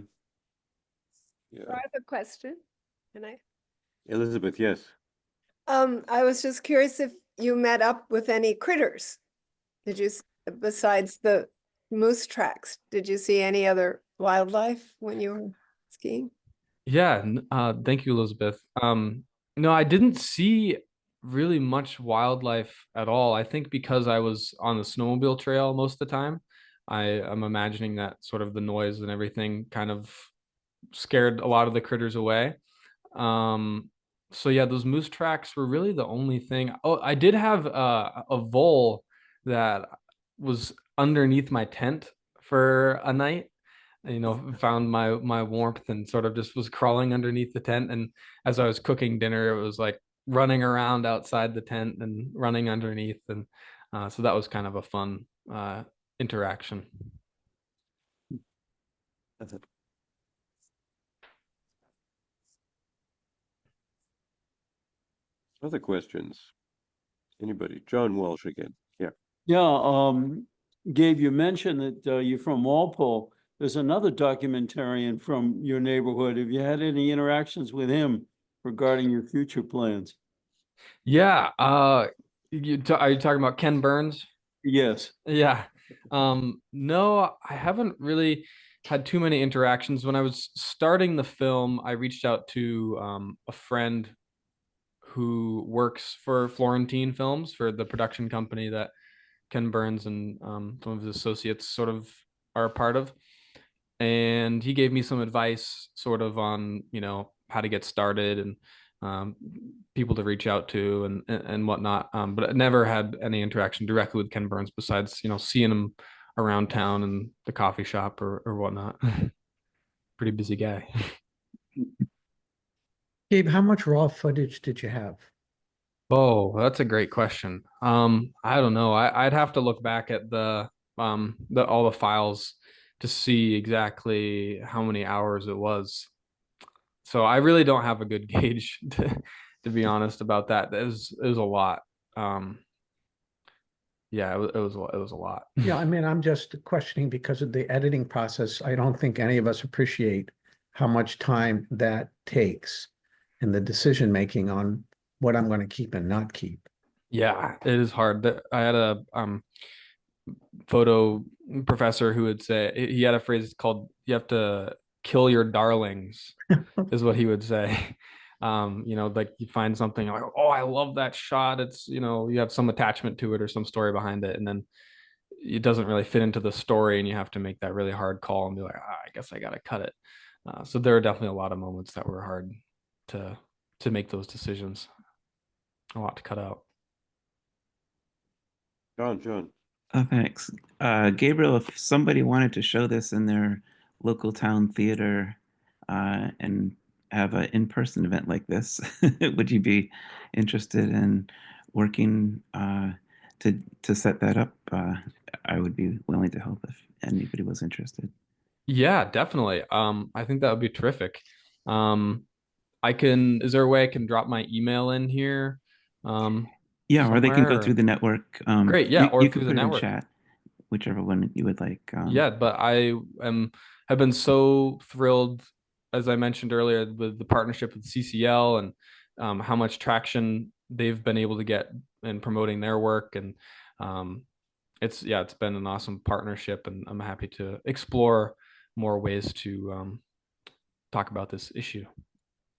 Yeah. So I have a question. Can I? Elizabeth, yes. I was just curious if you met up with any critters. Did you, besides the moose tracks, did you see any other wildlife when you were skiing? Yeah, thank you, Elizabeth. No, I didn't see really much wildlife at all. I think because I was on the snowmobile trail most of the time, I'm imagining that sort of the noise and everything kind of scared a lot of the critters away. Um, so yeah, those moose tracks were really the only thing. Oh, I did have a vole that was underneath my tent for a night. You know, found my warmth and sort of just was crawling underneath the tent. And as I was cooking dinner, it was like running around outside the tent and running underneath. And so that was kind of a fun interaction. That's it. Other questions? Anybody? John Walsh again. Yeah. Yeah, Gabe, you mentioned that you're from Walpole. There's another documentarian from your neighborhood. Have you had any interactions with him regarding your future plans? Yeah. Are you talking about Ken Burns? Yes. Yeah. No, I haven't really had too many interactions. When I was starting the film, I reached out to a friend who works for Florentine Films, for the production company that Ken Burns and some of his associates sort of are a part of. And he gave me some advice sort of on, you know, how to get started and people to reach out to and whatnot. But I never had any interaction directly with Ken Burns besides, you know, seeing him around town in the coffee shop or whatnot. Pretty busy guy. Gabe, how much raw footage did you have? Oh, that's a great question. I don't know. I'd have to look back at the all the files to see exactly how many hours it was. So I really don't have a good gauge to be honest about that. It was a lot. Yeah, it was a lot. Yeah, I mean, I'm just questioning because of the editing process. I don't think any of us appreciate how much time that takes and the decision making on what I'm going to keep and not keep. Yeah, it is hard. I had a photo professor who would say, he had a phrase called "you have to kill your darlings," is what he would say. You know, like you find something like, oh, I love that shot. It's, you know, you have some attachment to it or some story behind it, and then it doesn't really fit into the story, and you have to make that really hard call and be like, I guess I gotta cut it. So there are definitely a lot of moments that were hard to make those decisions. A lot to cut out. John. Oh, thanks. Gabriel, if somebody wanted to show this in their local town theater and have an in-person event like this, would you be interested in working to set that up? I would be willing to help if anybody was interested. Yeah, definitely. I think that would be terrific. Is there a way I can drop my email in here? Yeah, or they can go somewhere, through the network. Great, yeah, or you through can the put it in network. chat, whichever one you would like. Yeah, but I have been so thrilled, as I mentioned earlier, with the partnership with CCL and how much traction they've been able to get in promoting their work. And it's been an awesome partnership, and I'm happy to explore more ways to talk about this issue.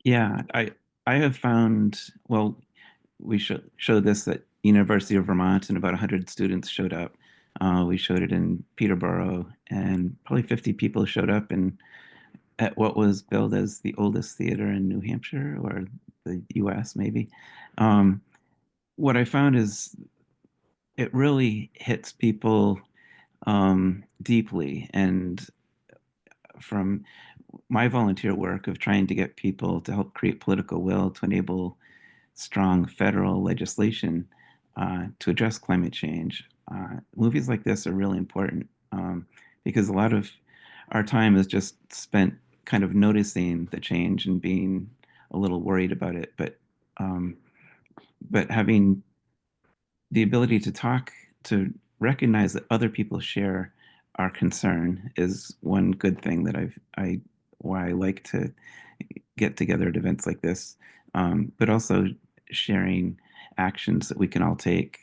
Yeah, I have found, well, we showed this at University of Vermont, and about 100 students showed up. We showed it in Peterborough, and probably 50 people showed up at what was billed as the oldest theater in New Hampshire or the US, maybe. What I found is it really hits people deeply, and from my volunteer work of trying to get people to help create political will to enable strong federal legislation to address climate change. Movies like this are really important because a lot of our time is just spent kind of noticing the change and being a little worried about it, but having the ability to talk, to recognize that other people share our concern is one good thing that why I like to get together at events like this, but also sharing actions that we can all take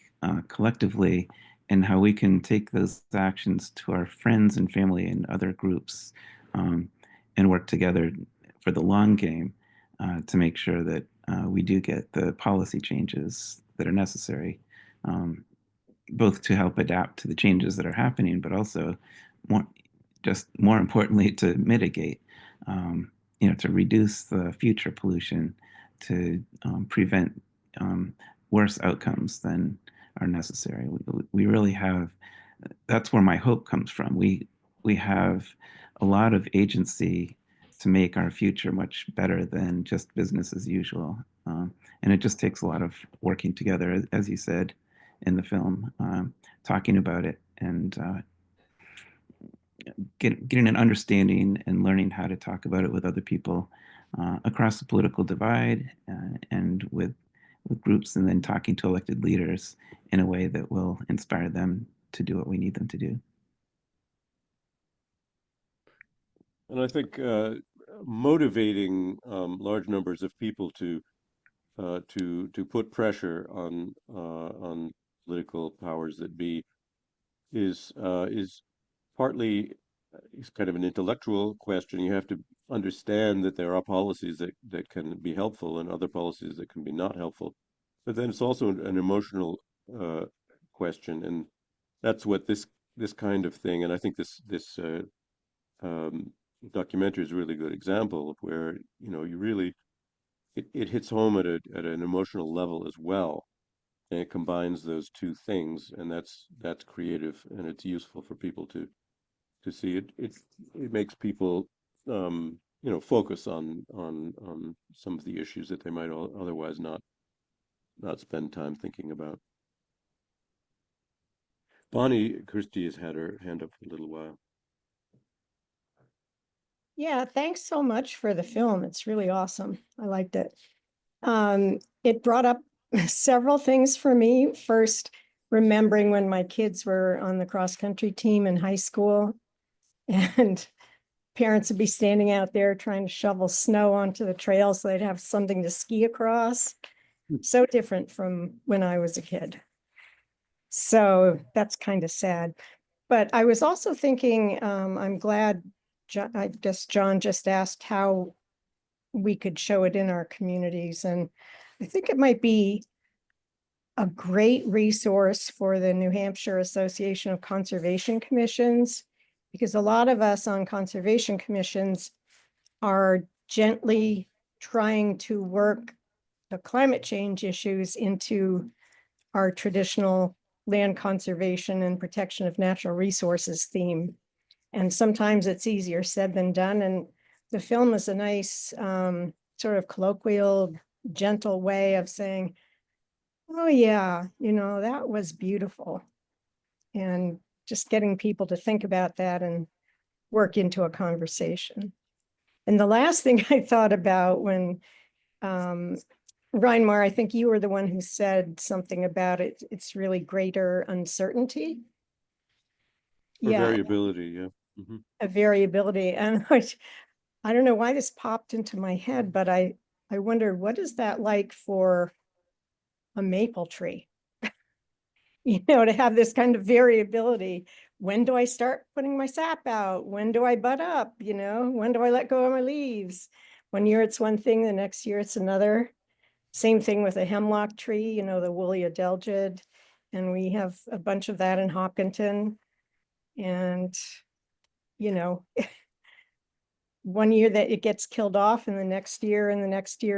collectively, and how we can take those actions to our friends and family and other groups, and work together for the long game to make sure that we do get the policy changes that are necessary, both to help adapt to the changes that are happening, but also more importantly, to mitigate, to reduce the future pollution, to prevent worse outcomes than are necessary. We really have, that's where my hope comes from. We have a lot of agency to make our future much better than just business as usual. And it just takes a lot of working together, as you said in the film, talking about it and getting an understanding and learning how to talk about it with other people across the political divide, and with groups, and then talking to elected leaders in a way that will inspire them to do what we need them to do. And I think motivating large numbers of people to put pressure on political powers that be is partly is kind of an intellectual question. You have to understand that there are policies that can be helpful and other policies that can be not helpful. But then it's also an emotional question, and that's what this kind of thing. And I think this documentary is a really good example of where you really it hits home at an emotional level as well, and it combines those two things, and that's creative, and it's useful for people to see it. It makes people focus on some of the issues that they might otherwise not spend time thinking about. Bonnie Christie has had her hand up for a little while. Yeah, thanks so much for the film. It's really awesome. I liked it. It brought up several things for me. First, remembering when my kids were on the cross-country team in high school, and parents would be standing out there trying to shovel snow onto the trail so they'd have something to ski across. So different from when I was a kid. So that's kind of sad. But I was also thinking, I'm glad, I guess John just asked how we could show it in our communities. And I think it might be a great resource for the New Hampshire Association of Conservation Commissions, because a lot of us on conservation commissions are gently trying to work the climate change issues into our traditional land conservation and protection of natural resources theme. And sometimes it's easier said than done. And the film is a nice sort of colloquial, gentle way of saying, oh yeah, that was beautiful. And just getting people to think about that and work into a conversation. And the last thing I thought about when Reinmar, I think you were the one who said something about it. It's really greater uncertainty. Or variability, yeah. Mm-hmm. A variability. And I don't know why this popped into my head, but I wondered, what is that like for a maple tree? To have this kind of variability. When do I start putting my sap out? When do I bud up? When do I let go of my leaves? One year it's one thing, the next year it's another. Same thing with a hemlock tree, the woolly adelgid. And we have a bunch of that in Hopkinton. And, one year that it gets killed off, and the next year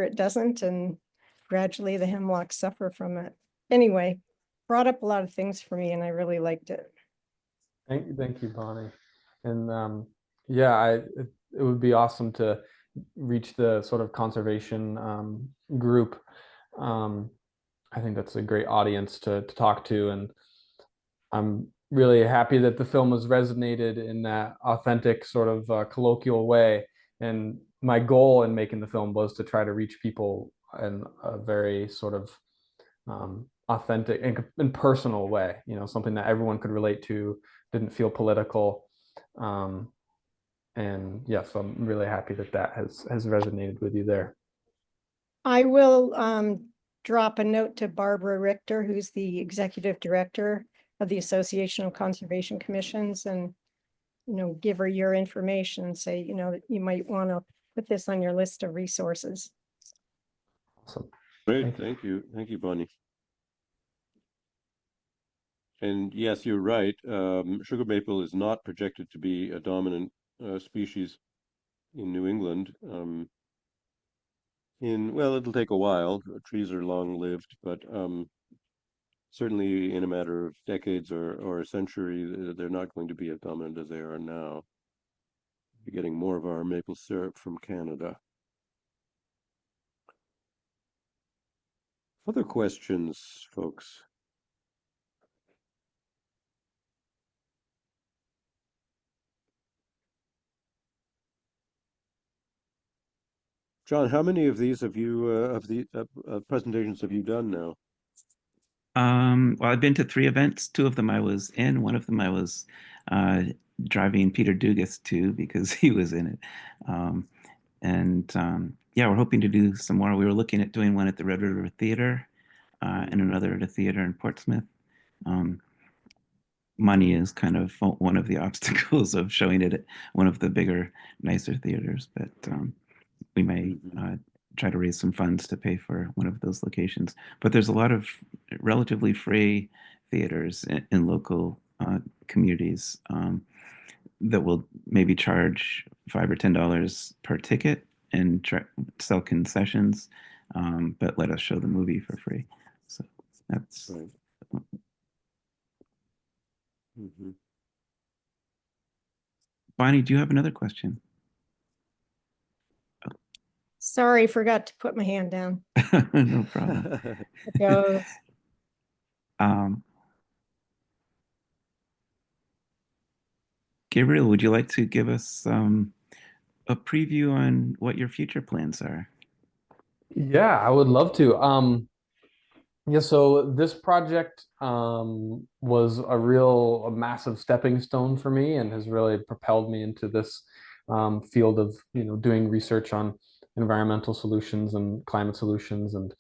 it doesn't. And gradually the hemlocks suffer from it. Anyway, brought up a lot of things for me, and I really liked it. Thank you, Bonnie. And it would be awesome to reach the sort of conservation group. I think that's a great audience to talk to, and I'm really happy that the film has resonated in that authentic sort of colloquial way. And my goal in making the film was to try to reach people in a very sort of authentic and personal way, something that everyone could relate to, didn't feel political. And yes, I'm really happy that has resonated with you there. I will drop a note to Barbara Richter, who's the executive director of the Association of Conservation Commissions, and give her your information and say, that you might want to put this on your list of resources. Awesome. Great, thank you, Bonnie. And yes, you're right. Sugar maple is not projected to be a dominant species in New England. Well, it'll take a while. Trees are long-lived, but certainly in a matter of decades or a century, they're not going to be as dominant as they are now. We're getting more of our maple syrup from Canada. Other questions, folks? John, how many of these have you presentations have you done now? Well, I've been to 3 events. 2 of them I was in. One of them I was driving Peter Dugas to because he was in it. Yeah, we're hoping to do some more. We were looking at doing one at the Red River Theater and another at a theater in Portsmouth. Money is kind of one of the obstacles of showing it at one of the bigger, nicer theaters, but we may try to raise some funds to pay for one of those locations. But there's a lot of relatively free theaters in local communities that will maybe charge $5 or $10 per ticket and sell concessions, but let us show the movie for free. So that's right. Bonnie, do you have another question? Sorry, forgot to put my hand down. No problem. It goes. Gabriel, would you like to give us a preview on what your future plans are? Yeah, I would love to. Yeah, so this project was a massive stepping stone for me and has really propelled me into this field of doing research on environmental solutions and climate solutions, and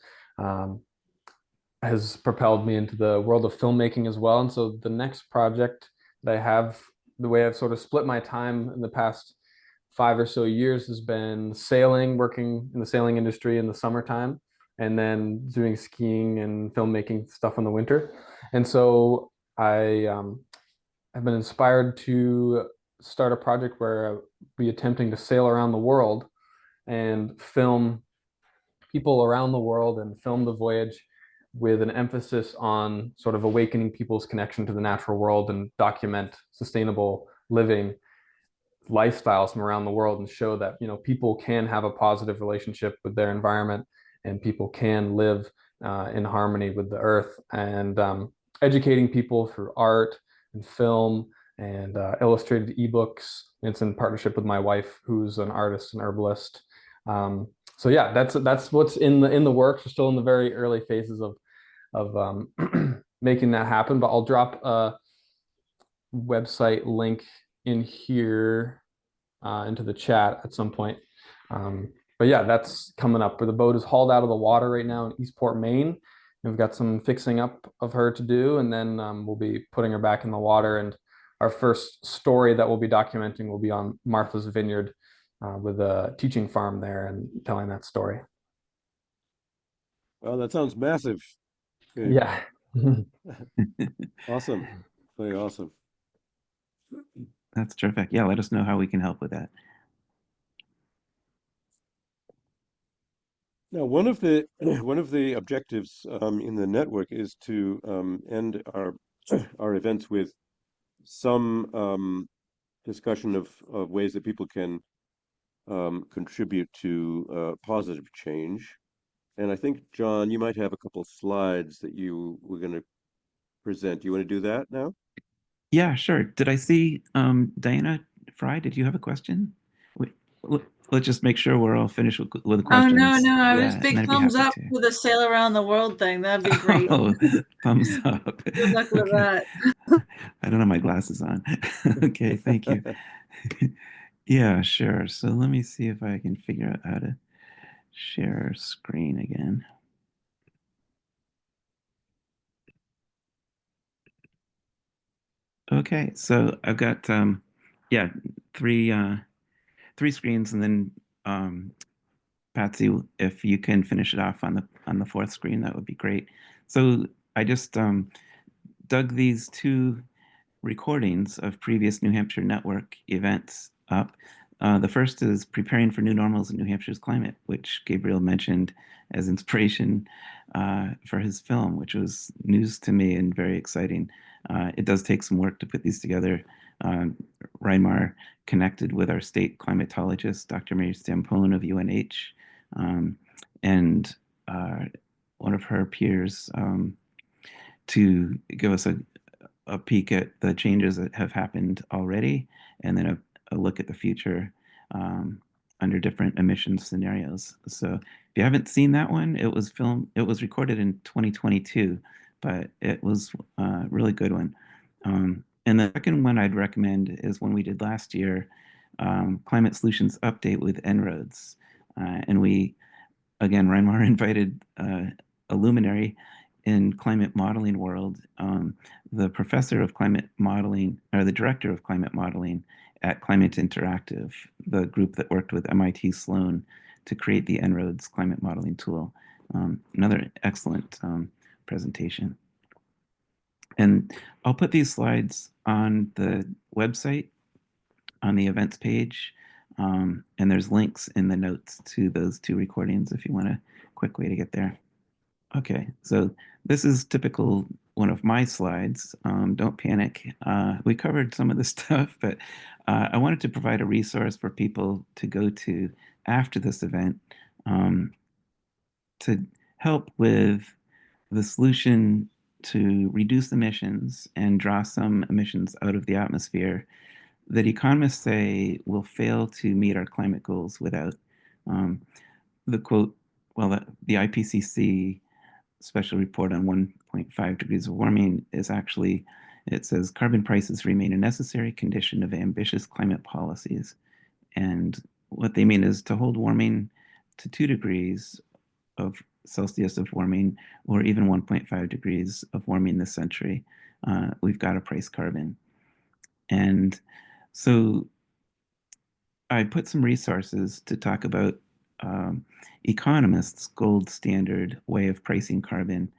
has propelled me into the world of filmmaking as well. And so the next project that I have, the way I've sort of split my time in the past 5 or so years, has been sailing, working in the sailing industry in the summertime, and then doing skiing and filmmaking stuff in the winter. And so I have been inspired to start a project where I'll be attempting to sail around the world and film people around the world and film the voyage with an emphasis on sort of awakening people's connection to the natural world and document sustainable living lifestyles from around the world and show that people can have a positive relationship with their environment and people can live in harmony with the earth, and educating people through art and film and illustrated ebooks. It's in partnership with my wife, who's an artist and herbalist. So yeah, that's what's in the works. We're still in the very early phases of making that happen, but I'll drop a website link in here into the chat at some point. But yeah, that's coming up. Where the boat is hauled out of the water right now in Eastport, Maine. And we've got some fixing up of her to do, and then we'll be putting her back in the water. And our first story that we'll be documenting will be on Martha's Vineyard with a teaching farm there and telling that story. Well, that sounds massive. Okay. Yeah. Awesome. Very awesome. That's terrific. Yeah, let us know how we can help with that. Now, one of the objectives in the network is to end our events with some discussion of ways that people can contribute to positive change. And I think, John, you might have a couple slides that you were going to present. You want to do that now? Yeah, sure. Did I see Diana Fry? Did you have a question? Wait, look, let's just make sure we're all finished with the Oh, no, questions. no, I was Yeah, and big then I'd be thumbs happy up to. for the sail around the world thing. That'd be great. Oh, thumbs up. Good luck with Okay. that. I don't have my glasses on. Okay, thank you. Yeah, sure. So let me see if I can figure out how to share screen again. Okay, so I've got yeah, three screens, and then Patsy, if you can finish it off on the fourth screen, that would be great. So I just dug these two recordings of previous New Hampshire Network events up. The first is Preparing for New Normals in New Hampshire's Climate, which Gabriel mentioned as inspiration for his film, which was news to me and very exciting. It does take some work to put these together. Reinmar connected with our state climatologist, Dr. Mary Stampone of UNH, and one of her peers to give us a peek at the changes that have happened already, and then a look at the future under different emission scenarios. So if you haven't seen that one, it was recorded in 2022, but it was a really good one. And the second one I'd recommend is one we did last year, Climate Solutions Update with En-ROADS. And we, again, Reinmar invited a luminary in climate modeling world, the professor of climate modeling, or the director of climate modeling at Climate Interactive, the group that worked with MIT Sloan to create the En-ROADS climate modeling tool. Another excellent presentation. And I'll put these slides on the website, on the events page, and there's links in the notes to those two recordings if you want a quick way to get there. Okay, so this is typical one of my slides. Don't panic. We covered some of this stuff, but I wanted to provide a resource for people to go to after this event to help with the solution to reduce emissions and draw some emissions out of the atmosphere that economists say will fail to meet our climate goals without. The quote, well, the IPCC special report on 1.5 degrees of warming is actually, it says carbon prices remain a necessary condition of ambitious climate policies. And what they mean is to hold warming to 2 degrees of Celsius of warming, or even 1.5 degrees of warming this century, we've got to price carbon. And so I put some resources to talk about economists' gold standard way of pricing carbon,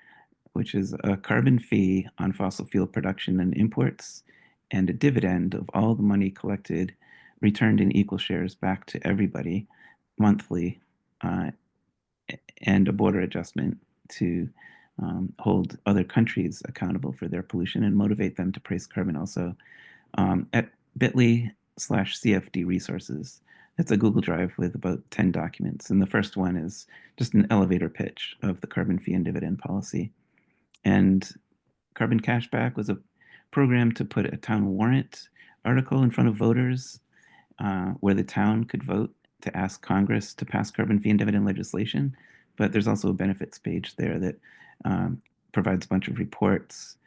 which is a carbon fee on fossil fuel production and imports, and a dividend of all the money collected returned in equal shares back to everybody monthly, and a border adjustment to hold other countries accountable for their pollution and motivate them to price carbon also, at bit.ly/CFD resources. It's a Google Drive with about 10 documents. And the first one is just an elevator pitch of the carbon fee and dividend policy. And Carbon Cashback was a program to put a town warrant article in front of voters where the town could vote to ask Congress to pass carbon fee and dividend legislation. But there's also a benefits page there that provides a bunch of reports,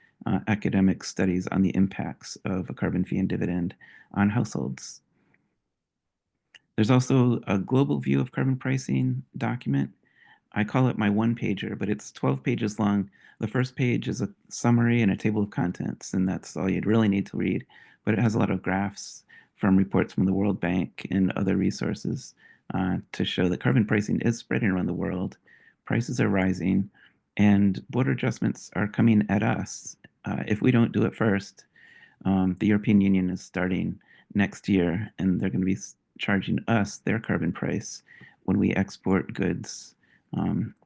academic studies on the impacts of a carbon fee and dividend on households. There's also a global view of carbon pricing document. I call it my one-pager, but it's 12 pages long. The first page is a summary and a table of contents, and that's all you'd really need to read. But it has a lot of graphs from reports from the World Bank and other resources to show that carbon pricing is spreading around the world. Prices are rising, and border adjustments are coming at us. If we don't do it first, the European Union is starting next year, and they're going to be charging us their carbon price when we export goods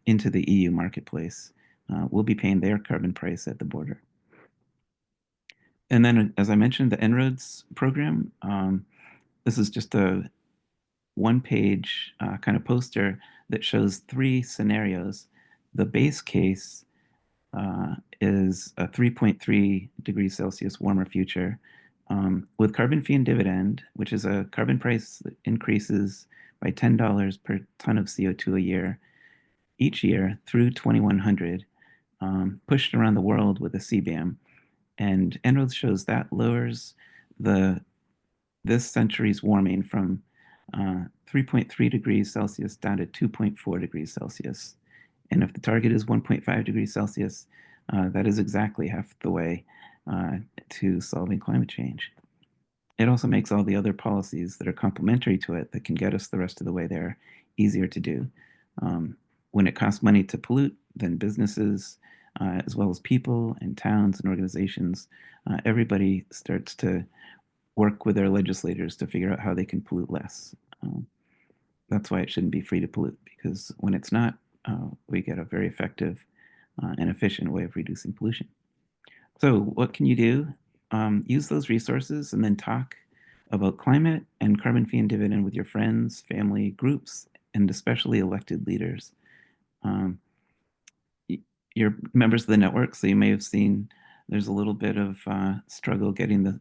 into the EU marketplace. We'll be paying their carbon price at the border. And then, as I mentioned, the En-ROADS program, this is just a one-page kind of poster that shows 3 scenarios. The base case is a 3.3 degrees Celsius warmer future with carbon fee and dividend, which is a carbon price that increases by $10 per ton of CO2 a year, each year through 2100, pushed around the world with a CBAM. And Andrus shows that lowers this century's warming from 3.3 degrees Celsius down to 2.4 degrees Celsius. And if the target is 1.5 degrees Celsius, that is exactly half the way to solving climate change. It also makes all the other policies that are complementary to it that can get us the rest of the way there easier to do. When it costs money to pollute, then businesses, as well as people and towns and organizations, everybody starts to work with their legislators to figure out how they can pollute less. That's why it shouldn't be free to pollute, because when it's not, we get a very effective and efficient way of reducing pollution. So what can you do? Use those resources and then talk about climate and carbon fee and dividend with your friends, family, groups, and especially elected leaders. You're members of the network, so you may have seen there's a little bit of struggle getting the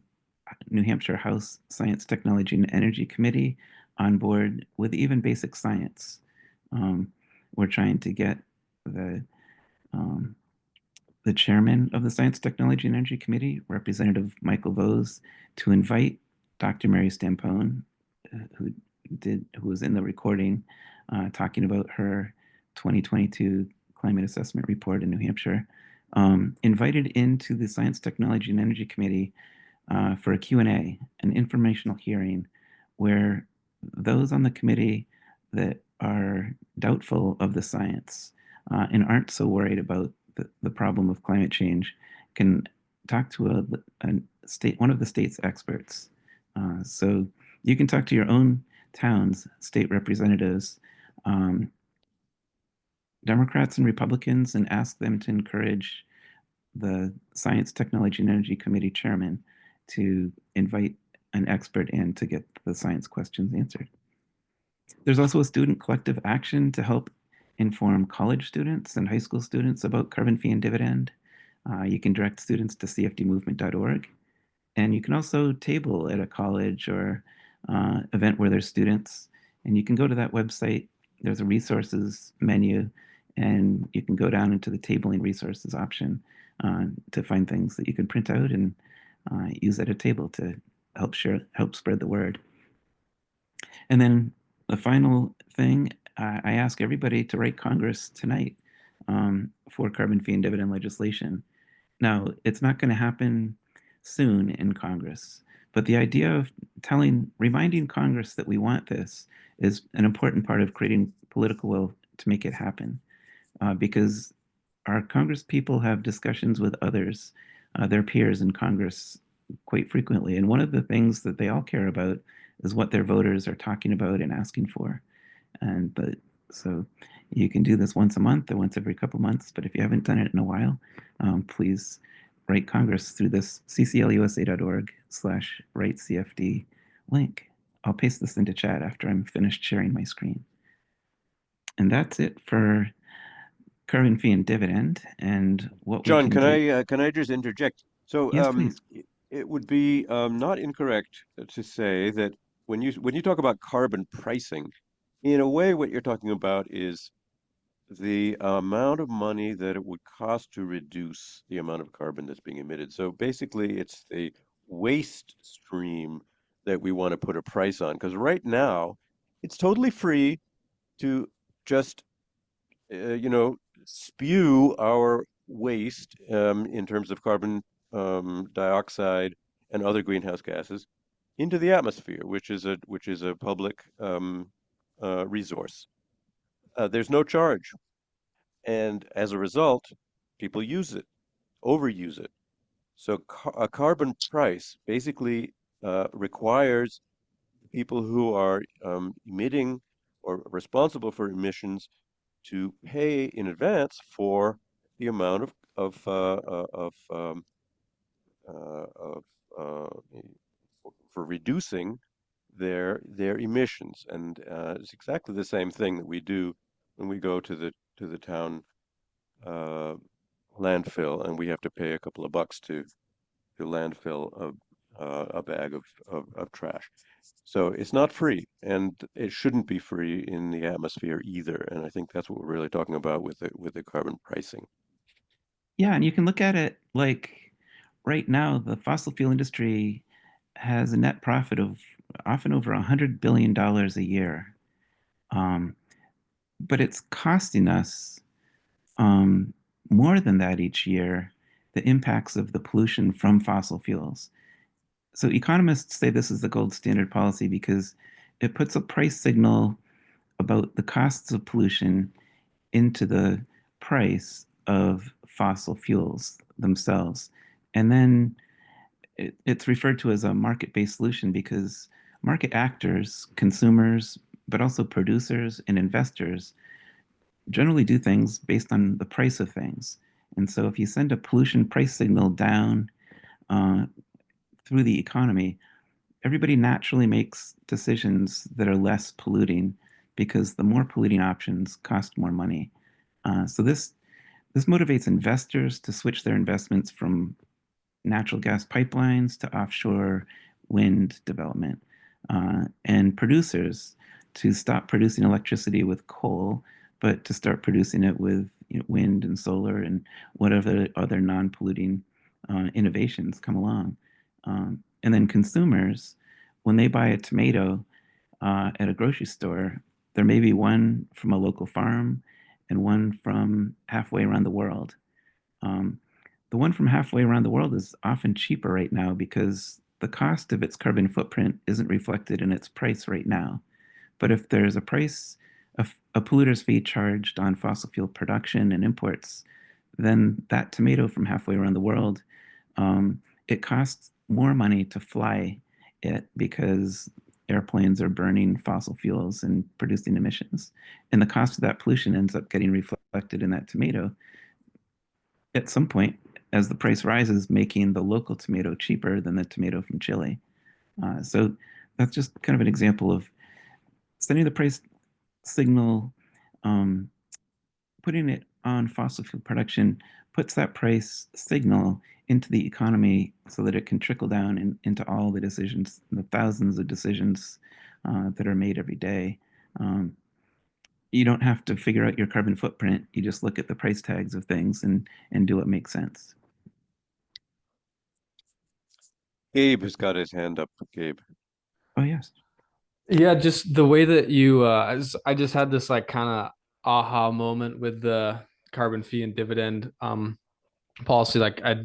New Hampshire House Science, Technology, and Energy Committee on board with even basic science. We're trying to get the chairman of the Science, Technology, and Energy Committee, Representative Michael Vose, to invite Dr. Mary Stampone, who was in the recording, talking about her 2022 climate assessment report in New Hampshire, invited into the Science, Technology, and Energy Committee for a Q&A, an informational hearing, where those on the committee that are doubtful of the science and aren't so worried about the problem of climate change can talk to one of the state's experts. So you can talk to your own town's state representatives, Democrats and Republicans, and ask them to encourage the Science, Technology, and Energy Committee chairman to invite an expert in to get the science questions answered. There's also a student collective action to help inform college students and high school students about carbon fee and dividend. You can direct students to cfdmovement.org. And you can also table at a college or event where there's students. And you can go to that website. There's a resources menu, and you can go down into the tabling resources option to find things that you can print out and use at a table to help spread the word. And then the final thing, I ask everybody to write Congress tonight for carbon fee and dividend legislation. Now, it's not going to happen soon in Congress, but the idea of reminding Congress that we want this is an important part of creating political will to make it happen, because our Congress people have discussions with others, their peers in Congress, quite frequently. And one of the things that they all care about is what their voters are talking about and asking for. So you can do this once a month or once every couple months, but if you haven't done it in a while, please write Congress through this cclusa.org/writecfd link. I'll paste this into chat after I'm finished sharing my screen. And that's it for carbon fee and dividend and what John, we can do. can I just interject? So Yes, please. it would be not incorrect to say that when you talk about carbon pricing, in a way, what you're talking about is the amount of money that it would cost to reduce the amount of carbon that's being emitted. So basically, it's the waste stream that we want to put a price on, because right now, it's totally free to just spew our waste in terms of carbon dioxide and other greenhouse gases into the atmosphere, which is a public resource. There's no charge, and as a result, people use it, overuse it. So a carbon price basically requires people who are emitting or responsible for emissions to pay in advance for the amount for reducing their emissions, and it's exactly the same thing that we do when we go to the town landfill, and we have to pay a couple of bucks to landfill a bag of trash. So it's not free, and it shouldn't be free in the atmosphere either. And I think that's what we're really talking about with the carbon pricing. Yeah, and you can look at it like right now, the fossil fuel industry has a net profit of often over $100 billion a year. But it's costing us more than that each year, the impacts of the pollution from fossil fuels. So economists say this is the gold standard policy because it puts a price signal about the costs of pollution into the price of fossil fuels themselves. And then it's referred to as a market-based solution because market actors, consumers, but also producers and investors generally do things based on the price of things. And so if you send a pollution price signal down through the economy, everybody naturally makes decisions that are less polluting because the more polluting options cost more money. So this motivates investors to switch their investments from natural gas pipelines to offshore wind development, and producers to stop producing electricity with coal, but to start producing it with wind and solar and whatever other non-polluting innovations come along. And then consumers, when they buy a tomato at a grocery store, there may be one from a local farm and one from halfway around the world. The one from halfway around the world is often cheaper right now because the cost of its carbon footprint isn't reflected in its price right now. But if there's a price, a polluter's fee charged on fossil fuel production and imports, then that tomato from halfway around the world, it costs more money to fly it because airplanes are burning fossil fuels and producing emissions. And the cost of that pollution ends up getting reflected in that tomato at some point as the price rises, making the local tomato cheaper than the tomato from Chile. So that's just kind of an example of sending the price signal, putting it on fossil fuel production puts that price signal into the economy so that it can trickle down into all the decisions, the thousands of decisions that are made every day. You don't have to figure out your carbon footprint. You just look at the price tags of things and do what makes sense. Gabe has got his hand up. Gabe. Oh, yes. Yeah, just the way that you, I just had this like kind of aha moment with the carbon fee and dividend policy. Like I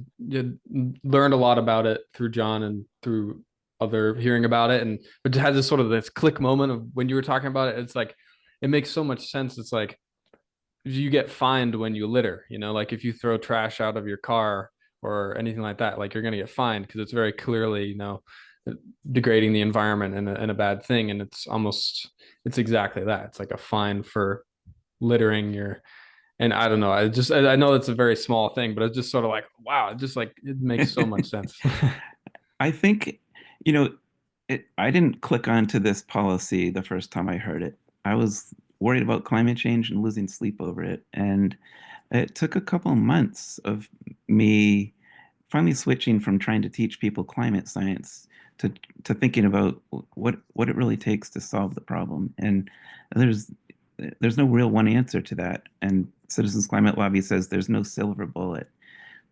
learned a lot about it through John and through other hearing about it, and it had this sort of this click moment of when you were talking about it. It's like it makes so much sense. It's like you get fined when you litter. Like if you throw trash out of your car or anything like that, like you're gonna get fined because it's very clearly degrading the environment and a bad thing. And it's exactly that. It's like a fine for littering your. And I don't know. I know it's a very small thing, but it's just sort of like, wow, it makes so much sense. I think, I didn't click onto this policy the first time I heard it. I was worried about climate change and losing sleep over it. And it took a couple of months of me finally switching from trying to teach people climate science to thinking about what it really takes to solve the problem. And there's no real one answer to that. And Citizens Climate Lobby says there's no silver bullet.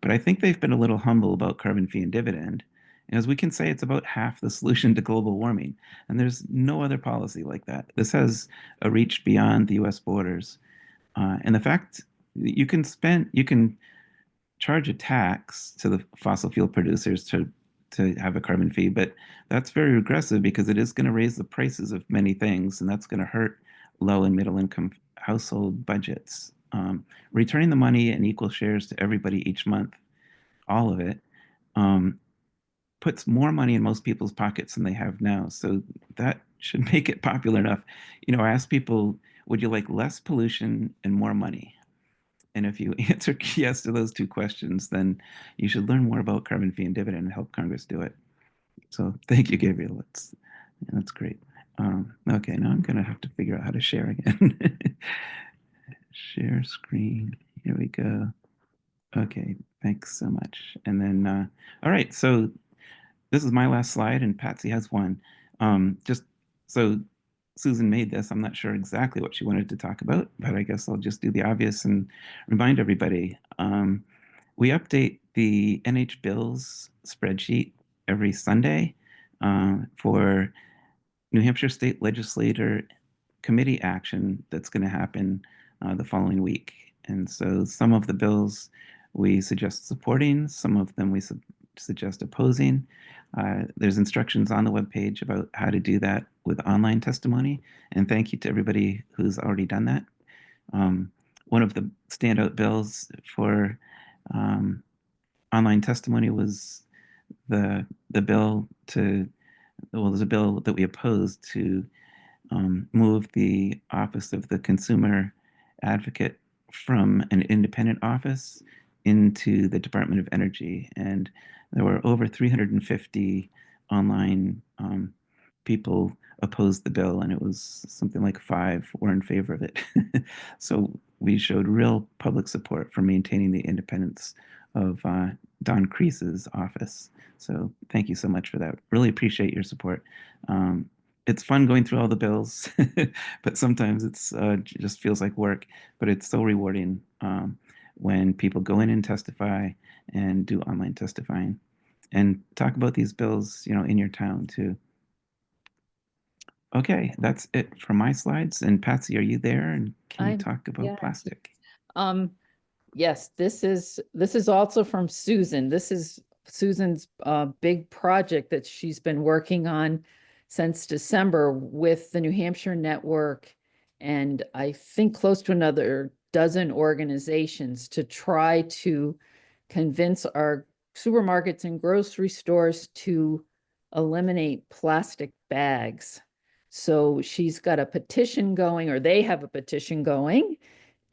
But I think they've been a little humble about carbon fee and dividend. As we can say, it's about half the solution to global warming. And there's no other policy like that. This has a reach beyond the US borders. And the fact you can charge a tax to the fossil fuel producers to have a carbon fee, but that's very regressive because it is going to raise the prices of many things, and that's going to hurt low and middle income household budgets. Returning the money in equal shares to everybody each month, all of it, puts more money in most people's pockets than they have now. So that should make it popular enough. I ask people, would you like less pollution and more money? And if you answer yes to those two questions, then you should learn more about carbon fee and dividend and help Congress do it. So thank you, Gabriel. That's great. Okay, now I'm going to have to figure out how to share again. Share screen. Here we go. Okay, thanks so much. And then, all right, so this is my last slide, and Patsy has one. Just so Susan made this, I'm not sure exactly what she wanted to talk about, but I guess I'll just do the obvious and remind everybody. We update the NH Bills spreadsheet every Sunday for New Hampshire State Legislature committee action that's going to happen the following week. And so some of the bills we suggest supporting, some of them we suggest opposing. There's instructions on the webpage about how to do that with online testimony. And thank you to everybody who's already done that. One of the standout bills for online testimony was the bill to, well, there's a bill that we opposed to move the Office of the Consumer Advocate from an independent office into the Department of Energy. And there were over 350 online people opposed the bill, and it was something like 5 were in favor of it. So we showed real public support for maintaining the independence of Don Crease's office. So thank you so much for that. Really appreciate your support. It's fun going through all the bills, but sometimes it's just feels like work. But it's so rewarding when people go in and testify and do online testifying, and talk about these bills, in your town too. Okay, that's it for my slides. And Patsy, are you there? And can you talk about plastic? Yes, this is also from Susan. This is Susan's big project that she's been working on since December with the New Hampshire Network, and I think close to another dozen organizations to try to convince our supermarkets and grocery stores to eliminate plastic bags. So she's got a petition going, or they have a petition going,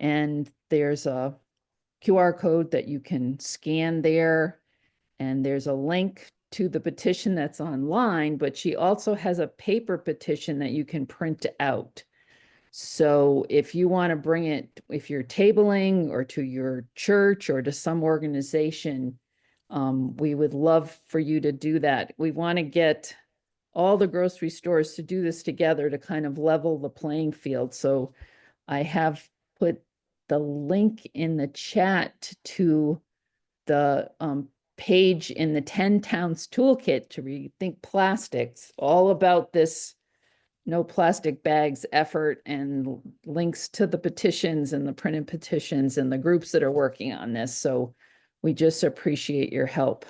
and there's a QR code that you can scan there, and there's a link to the petition that's online, but she also has a paper petition that you can print out. So if you want to bring it, if you're tabling or to your church or to some organization, we would love for you to do that. We want to get all the grocery stores to do this together to kind of level the playing field. So I have put the link in the chat to the page in the 10 Towns Toolkit to rethink plastics, all about this no plastic bags effort, and links to the petitions and the printed petitions and the groups that are working on this. So we just appreciate your help.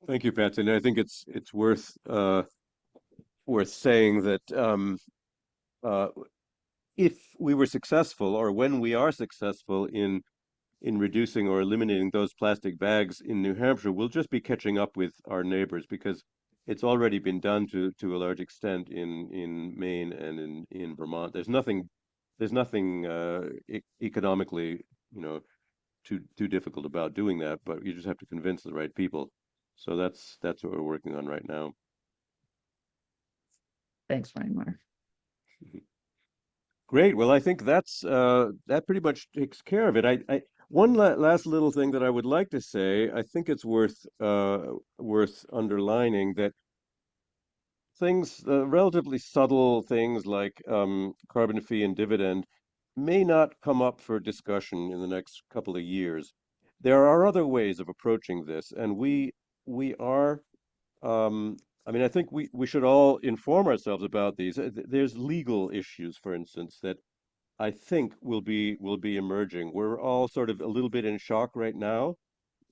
Thank you, Patsy. And I think it's worth saying that if we were successful, or when we are successful in reducing or eliminating those plastic bags in New Hampshire, we'll just be catching up with our neighbors, because it's already been done to a large extent in Maine and in Vermont. There's nothing economically, too difficult about doing that, but you just have to convince the right people. So that's what we're working on right now. Thanks, Reinmar. Great. Well, I think that pretty much takes care of it. One last little thing that I would like to say, I think it's worth underlining that things, relatively subtle things like carbon fee and dividend, may not come up for discussion in the next couple of years. There are other ways of approaching this, and we are. I think we should all inform ourselves about these. There's legal issues, for instance, that I think will be emerging. We're all sort of a little bit in shock right now,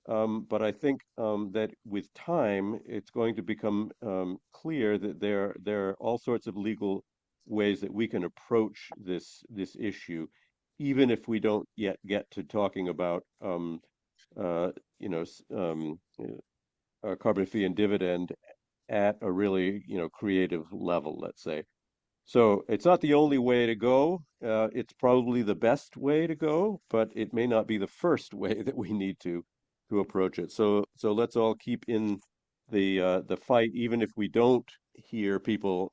but I think that with time, it's going to become clear that there are all sorts of legal ways that we can approach this issue, even if we don't yet get to talking about carbon fee and dividend at a really creative level, let's say. So it's not the only way to go. It's probably the best way to go, but it may not be the first way that we need to approach it. So let's all keep in the fight, even if we don't hear people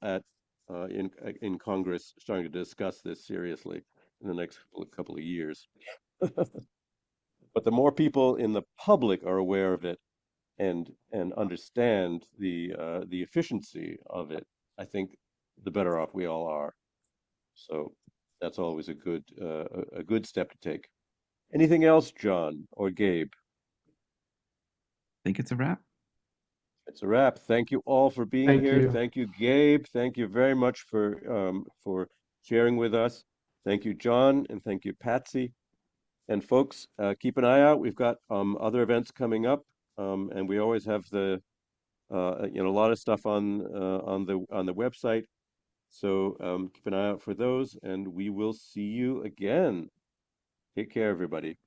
in Congress starting to discuss this seriously in the next couple of years. But the more people in the public are aware of it, and understand the efficiency of it, I think the better off we all are. So that's always a good step to take. Anything else, John or Gabe? I think it's a wrap. It's a wrap. Thank you all for being Thank here. you. Thank you, Gabe. Thank you very much for sharing with us. Thank you, John, and thank you, Patsy. And folks, keep an eye out. We've got other events coming up, and we always have a lot of stuff on the website. So keep an eye out for those, and we will see you again. Take care, everybody.